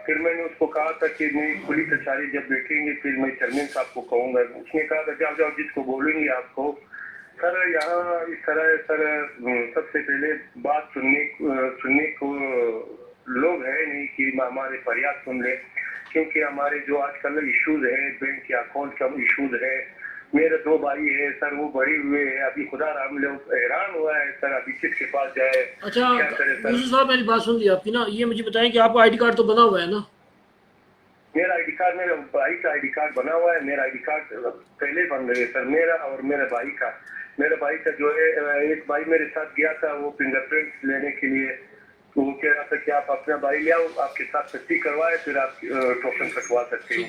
फिर मैंने उसको कहा था कि मेरी पुलिस कचहरी जब बैठेंगे फिर मैं चेयरमैन साहब को कहूंगा। उसने कहा था जाओ जाओ, जिसको बोलेंगे आपको। सर यहाँ इस तरह सर सबसे पहले बात सुनने को लोग है नहीं कि हमारे फरियाद सुन ले, क्योंकि हमारे जो आजकल इश्यूज है, बैंक के अकाउंट का इश्यूज है। मेरे 2 भाई है सर, वो बड़े हुए हैं, अभी खुदा राम लोग हैरान हुआ है सर, अभी किसके पास जाए, अच्छा क्या करे सर? यूसुफ साहब, मेरी बात सुन ली आपकी ना। ये मुझे बताएं कि आपका आईडी कार्ड तो बना हुआ है ना? मेरा आईडी कार्ड, मेरे भाई का आईडी कार्ड बना हुआ है। मेरा आईडी कार्ड पहले बन गए सर, मेरा और मेरे भाई का। मेरे भाई का जो है, एक भाई मेरे साथ गया था वो फिंगरप्रिंट लेने के लिए, तो वो कह रहा था कि आप अपना भाई ले आओ, आपके साथ तस्दीक करवाए फिर आप टोकन कटवा सकते हो।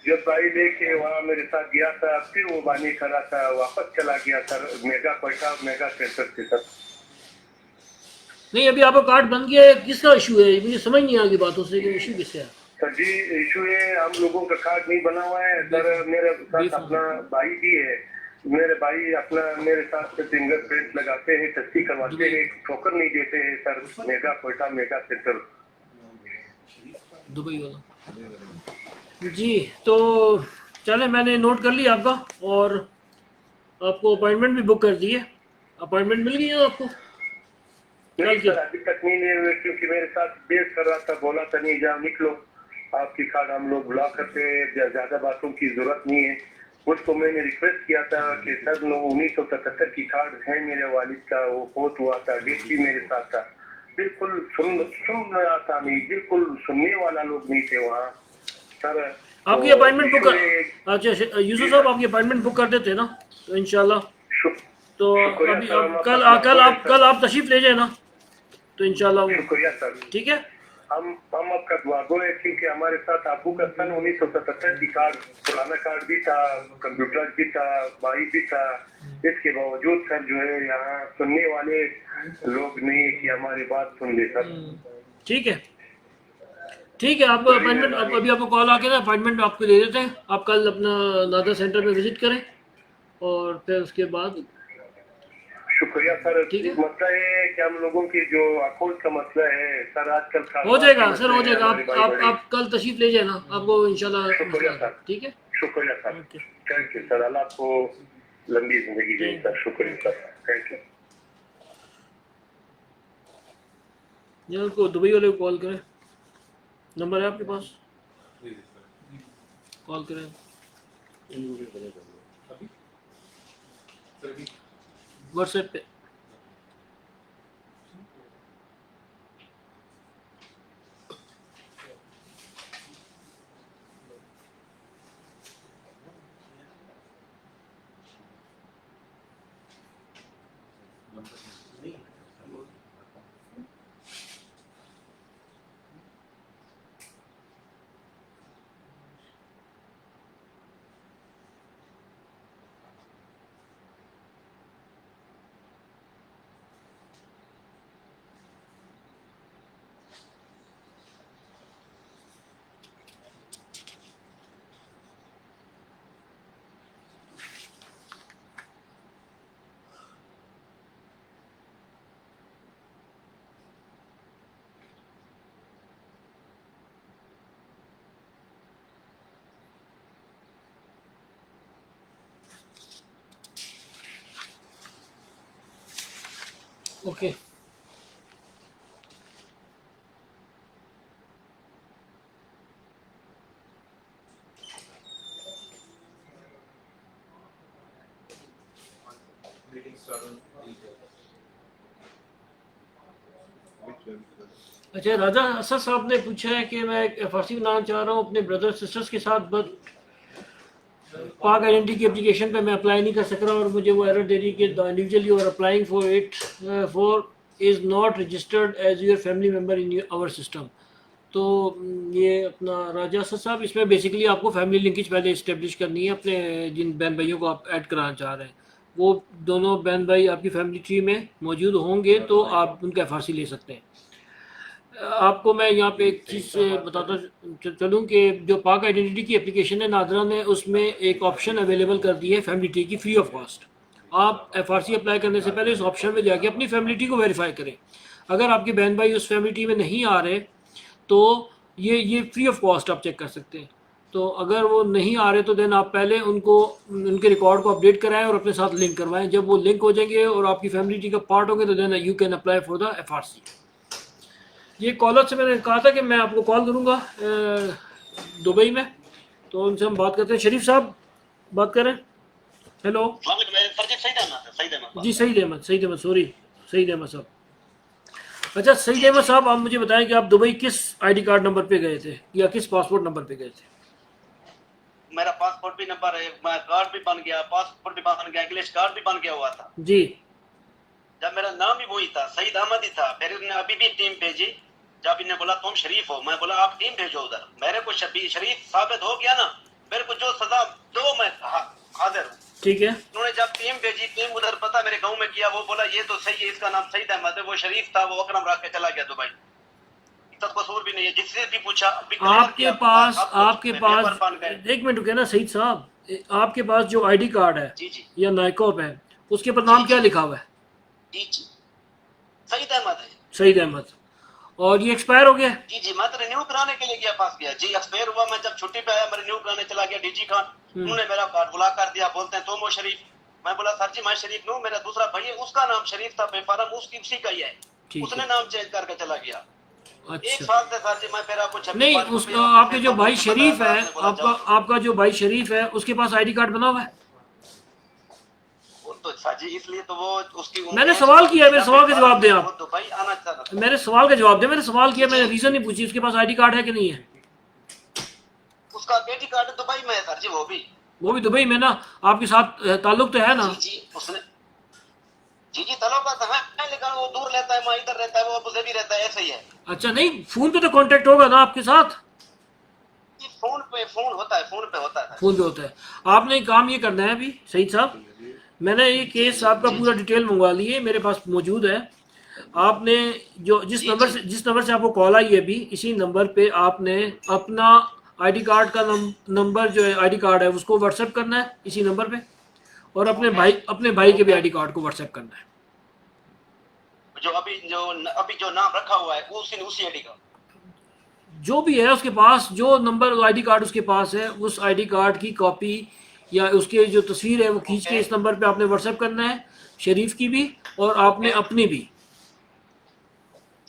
जब भाई लेके वहाँ मेरे साथ गया था, फिर वो बानी करा था, वापस चला गया sir, mega Quetta mega centre से सर। नहीं, अभी आपका कार्ड बन गया है, किसका इशू है? मुझे समझ नहीं आ गई बातों से कि इशू किसका है। सर जी इशू है, हम लोगों का कार्ड नहीं बना हुआ है सर। मेरे साथ अपना भाई भी है, मेरे भाई अपना मेरे साथ फिंगरप्रिंट लगाते हैं, तस्दीक करवाते हैं, टोकन नहीं देते हैं sir. Mega Quetta mega centre Dubai वाला जी। तो चले, मैंने नोट कर लिया आपका, और आपको अपॉइंटमेंट भी बुक कर दी है। अपॉइंटमेंट मिल गई है आपको? नहीं सर, अभी तक नहीं हुए, क्योंकि मेरे साथ बेस कर रहा था, बोला था नहीं जाओ निकलो, आपकी कार्ड हम लोग ब्लॉक करते हैं, ज्यादा बातों की जरूरत नहीं है। उसको मैंने रिक्वेस्ट किया था कि सर 1977 की कार्ड है मेरे वालिद का, वो बहुत हुआ था, डेट भी मेरे साथ था। बिल्कुल सुन रहा था नहीं, बिल्कुल सुनने वाला लोग नहीं थे वहाँ सर। आपकी अपॉइंटमेंट बुक कर, अच्छा यूसुफ साहब आपकी अपॉइंटमेंट बुक कर देते ना, तो इंशाल्लाह। तो अभी कल आप तशरीफ ले जाए ना, तो इंशाल्लाह। शुक्रिया सर, ठीक है, हम आपका दुआ गो है, क्योंकि हमारे साथ आपू का सन 1977 की कार्ड, पुराना कार्ड भी था, कंप्यूटर भी था, भाई भी था। इसके बावजूद सर जो है यहाँ सुनने वाले लोग नहीं है कि हमारी बात सुन ले सर। ठीक है, ठीक है। आपको अपॉइंटमेंट, अभी आपको कॉल आके ना अपॉइंटमेंट आपको दे देते हैं। आप कल अपना नादर सेंटर में विजिट करें, और फिर उसके बाद शुक्रिया सर। ठीक है। मसला है कि हम लोगों की जो अकाउंट का मसला है सर, आजकल हो जाएगा सर, हो जाएगा। आप कल तशरीफ ले जाए ना, आपको इंशाल्लाह। शुक्रिया सर। ठीक है, शुक्रिया सर, थैंक यू सर, अल्लाह आपको लंबी जिंदगी दे सर। शुक्रिया सर, थैंक यू। या उनको दुबई वाले को कॉल करें, नंबर है आपके पास, कॉल करें। व्हाट्सएप पे ओके। अच्छा, राजा असद साहब ने पूछा है कि मैं FRC बनाना चाह रहा हूँ अपने ब्रदर सिस्टर्स के साथ, बट पाक आइडेंटिटी की एप्लीकेशन पे मैं अप्लाई नहीं कर सक रहा, और मुझे वो एरर दे रही कि the individual you are applying for it for is not registered as your family member in our system. तो ये अपना राजा असद साहब, इसमें बेसिकली आपको फैमिली लिंकेज पहले इस्टेब्लिश करनी है अपने जिन बहन भाइयों को आप ऐड कराना चाह रहे हैं। वो दोनों बहन भाई आपकी फैमिली ट्री में मौजूद होंगे तो आप उनका FRC ले सकते हैं। आपको मैं यहाँ पे एक चीज़ बताता चलूँ कि जो पाक आइडेंटिटी की एप्लीकेशन है नादरा ने, उसमें एक ऑप्शन अवेलेबल कर दी है फैमिली ट्री की फ्री ऑफ कॉस्ट। आप FRC अप्लाई करने से पहले इस ऑप्शन में जाके अपनी फैमिली ट्री को वेरीफाई करें। अगर आपके बहन भाई उस फैमिली ट्री में नहीं आ रहे तो ये फ्री ऑफ कॉस्ट आप चेक कर सकते हैं। तो अगर वो नहीं आ रहे तो देन आप पहले उनको उनके रिकॉर्ड को अपडेट कराएं और अपने साथ लिंक करवाएं। जब वो लिंक हो जाएंगे और आपकी फैमिली ट्री का पार्ट होंगे तो then you can apply for the FRC। ये कॉलर से मैंने कहा था कि मैं आपको कॉल करूँगा दुबई में, तो उनसे हम बात करते हैं। शरीफ साहब बात करें। हेलो जी, सईद अहमद सॉरी, सईद अहमद साहब। अच्छा सईद अहमद साहब, आप मुझे बताएं कि आप दुबई किस ID कार्ड नंबर पे गए थे या किस पासपोर्ट नंबर पे गए थे? मेरा पासपोर्ट भी नंबर है, कार्ड भी बन गया, पासपोर्ट भी बन गया, इंग्लिश कार्ड भी बन गया हुआ था जी। जब मेरा नाम भी वही था, सईद अहमद ही था। फिर उन्होंने अभी भी टीम भेजी, जब इन्हें बोला तुम शरीफ हो, मैं बोला आप टीम भेजो उधर। मेरे को शरीफ साबित हो गया ना, मेरे को जो सजा दो मैं हाजिर हूँ। ठीक है। उन्होंने जब टीम भेजी, टीम उधर पता मेरे गांव में किया, वो बोला ये तो सही है, इसका नाम सईद अहमद है, वो शरीफ था, वो अकरम रख के चला गया दुबई। तब कसूर भी नहीं है, जिससे भी पूछा आपके पास एक मिनट रुके ना सईद साहब, आपके पास जो ID कार्ड है जी जी या नाइकॉप है, उसके पर नाम क्या लिखा हुआ है? जी जी सईद अहमद है। सईद अहमद। और ये एक्सपायर हो गया? जी जी, मैं तो रिन्यू कराने के लिए गया, पास गया जी, एक्सपायर हुआ। मैं जब छुट्टी पे आया, मैं रिन्यू कराने चला गया DG खान, उन्होंने मेरा कार्ड बुला कर दिया, बोलते हैं तुम हो शरीफ। मैं बोला सर जी मैं शरीफ नहीं हूँ, मेरा दूसरा भाई है, उसका नाम शरीफ था, बेफारम उसी का ही है, उसने नाम चेंज करके चला गया। अच्छा। एक साल से सर जी मैं फिर आपको नहीं, उसका आपके जो भाई शरीफ है, आपका जो भाई शरीफ है, उसके पास ID कार्ड बना हुआ है? तो सर जी इसलिए तो वो उसकी मैंने सवाल किया, मेरे सवाल का जवाब दें आप। तो भाई आना चाहता, मेरे सवाल का जवाब दें। मैंने सवाल किया, मैंने रीजन नहीं पूछी उसके पास ID कार्ड है कि नहीं है। उसका बेटी कार्ड दुबई में है सर जी, वो भी दुबई में ना, आपके साथ ताल्लुक तो है ना? जी उसने जी ताल्लुक तो है, लेकिन वो दूर रहता है, मैं इधर रहता है, वो अबू धाबी रहता है, ऐसे ही है। अच्छा, नहीं फोन पे तो कांटेक्ट होगा ना आपके साथ? फोन होता है, फोन पे होता है। आपने एक काम ये करना है अभी सईद साहब, मैंने ये केस आपका पूरा डिटेल मंगवा ली है, मेरे पास मौजूद है। आपने जो जिस नंबर से आपको कॉल आई है अभी, इसी नंबर पे आपने अपना ID कार्ड का नंबर जो है, ID कार्ड है, उसको व्हाट्सएप करना है इसी नंबर पे, और अपने भाई के भी ID कार्ड को व्हाट्सएप करना है। जो अभी जो नाम रखा हुआ है उसी ID का जो भी है उसके पास, जो नंबर ID कार्ड उसके पास है, उस ID कार्ड की कॉपी या उसके जो तस्वीर है वो खींच के इस नंबर पे आपने व्हाट्सएप करना है, शरीफ की भी और आपने अपनी भी।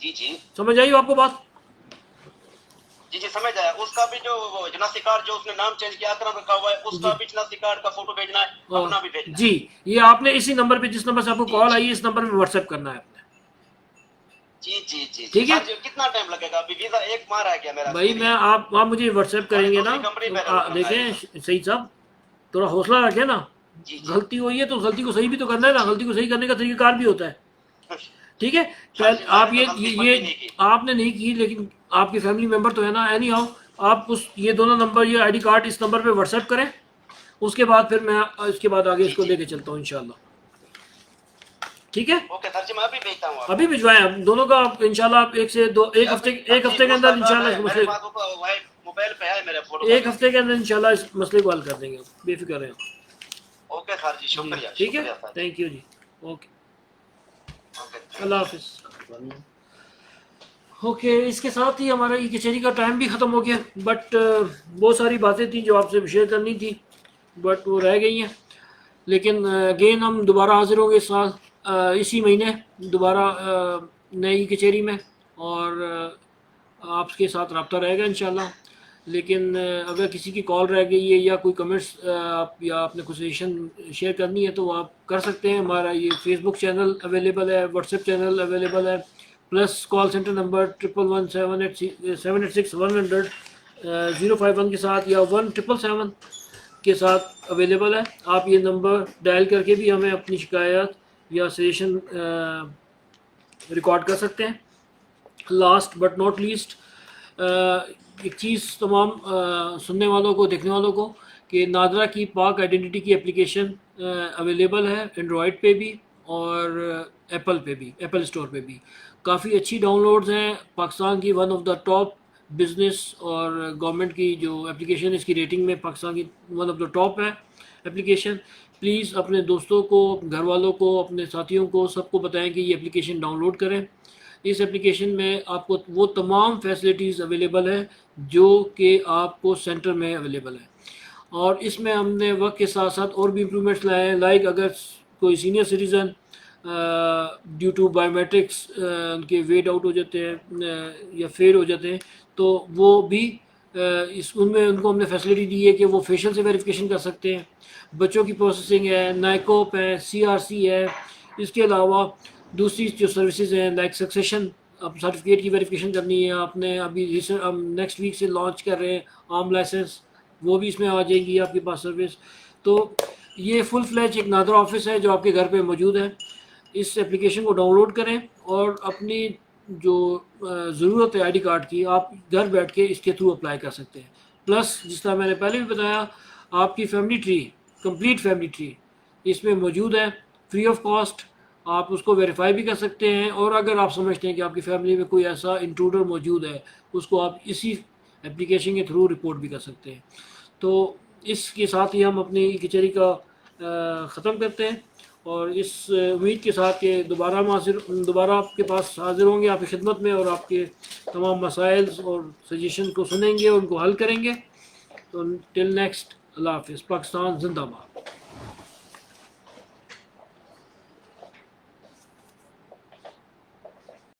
जी समझ आई आपको बात? जी समझ आया। उसका भी जो जनासी कार्ड जो उसने नाम चेंज किया अकरम रखा हुआ है, उसका भी जनासी कार्ड का फोटो भेजना है, अपना भी भेजना जी। ये आपने इसी नंबर पे, जिस नंबर से आपको कॉल आई है, इस नंबर पे व्हाट्सएप करना है आपने। जी ठीक है। कितना टाइम लगेगा? अभी वीजा एक माह रह गया मेरा भाई मैं आप मुझे व्हाट्सएप करेंगे ना, देखें सईद साहब थोड़ा हौसला रखें ना, गलती हुई है तो गलती को सही भी तो करना है ना, गलती को सही करने का तरीकाकार भी होता है। ठीक है, आप ये आपने नहीं की, लेकिन आपके फैमिली मेंबर तो है ना। एनी हाउ आप ये दोनों नंबर, ये ID कार्ड इस नंबर पे व्हाट्सएप करें, उसके बाद फिर मैं इसके बाद आगे इसको लेके चलता हूँ इंशाल्लाह। ठीक है, ओके सर जी, मैं अभी भेजता हूँ, अभी भिजवाएं दोनों का आप इंशाल्लाह। एक हफ्ते के अंदर इंशाल्लाह मोबाइल पे है मेरे फोटो, एक हफ्ते के अंदर इंशाल्लाह इस मसले को हल कर देंगे, बेफिक्र रहें। ओके सर जी, शुक्रिया। ठीक है, थैंक यू जी, ओके, अल्लाह हाफिज। ओके, इसके साथ ही हमारा ये कचहरी का टाइम भी ख़त्म हो गया, बट बहुत सारी बातें थी जो आपसे शेयर करनी थी, बट वो रह गई हैं। लेकिन अगेन हम दोबारा हाजिर होंगे इस साल इसी महीने दोबारा नई कचहरी में, और आपके साथ रब्ता रहेगा इंशाल्लाह। लेकिन अगर किसी की कॉल रह गई है या कोई कमेंट्स या आपने कुछ सजेशन शेयर करनी है तो आप कर सकते हैं। हमारा ये फेसबुक चैनल अवेलेबल है, व्हाट्सएप चैनल अवेलेबल है, प्लस कॉल सेंटर नंबर 111787100 के साथ या 1777 के साथ अवेलेबल है। आप ये नंबर डायल करके भी हमें अपनी शिकायत या सजेशन रिकॉर्ड कर सकते हैं। लास्ट बट नॉट लीस्ट, एक चीज़ तमाम सुनने वालों को, देखने वालों को, कि नादरा की पाक आइडेंटिटी की एप्लीकेशन अवेलेबल है एंड्रॉयड पे भी और एप्पल पे भी, एप्पल स्टोर पे भी। काफ़ी अच्छी डाउनलोड्स हैं। पाकिस्तान की one of the top business और गवर्नमेंट की जो एप्लीकेशन, इसकी रेटिंग में पाकिस्तान की वन ऑफ द टॉप है एप्लीकेशन। प्लीज़ अपने दोस्तों को, घर वालों को, अपने साथियों को, सबको बताएं कि ये एप्लीकेशन डाउनलोड करें। इस एप्लीकेशन में आपको वो तमाम फैसिलिटीज़ अवेलेबल है जो कि आपको सेंटर में अवेलेबल है। और इसमें हमने वक्त के साथ साथ और भी इम्प्रूवमेंट्स लाए हैं। लाइक अगर कोई senior citizen due to biometrics उनके वेट आउट हो जाते हैं या फेल हो जाते हैं, तो वो भी इस उनमें उनको हमने फैसिलिटी दी है कि वो फेशियल से वेरिफिकेशन कर सकते हैं। बच्चों की प्रोसेसिंग है, नाइकोप है, CRC है। इसके अलावा दूसरी जो सर्विसेज हैं लाइक सक्सेशन, अब सर्टिफिकेट की वेरिफिकेशन करनी है आपने, अभी रिसेंट नेक्स्ट वीक से लॉन्च कर रहे हैं आर्म लाइसेंस, वो भी इसमें आ जाएगी आपके पास सर्विस। तो ये फुल फ्लैज एक नादरा ऑफिस है जो आपके घर पे मौजूद है। इस एप्लीकेशन को डाउनलोड करें और अपनी जो ज़रूरत है ID कार्ड की, आप घर बैठ के इसके थ्रू अप्लाई कर सकते हैं। प्लस जिस तरह मैंने पहले भी बताया, आपकी family tree, complete family tree इसमें मौजूद है फ्री ऑफ कॉस्ट। आप उसको वेरीफाई भी कर सकते हैं, और अगर आप समझते हैं कि आपकी फैमिली में कोई ऐसा इंट्रूडर मौजूद है, उसको आप इसी एप्लीकेशन के थ्रू रिपोर्ट भी कर सकते हैं। तो इसके साथ ही हम अपनी कचहरी का ख़त्म करते हैं, और इस उम्मीद के साथ कि दोबारा आपके पास हाजिर होंगे आपकी खिदमत में, और आपके तमाम मसाइल और सजेशन को सुनेंगे और उनको हल करेंगे। तो टिल नेक्स्ट, अल्लाह हाफ़िज़। पाकिस्तान जिंदाबाद।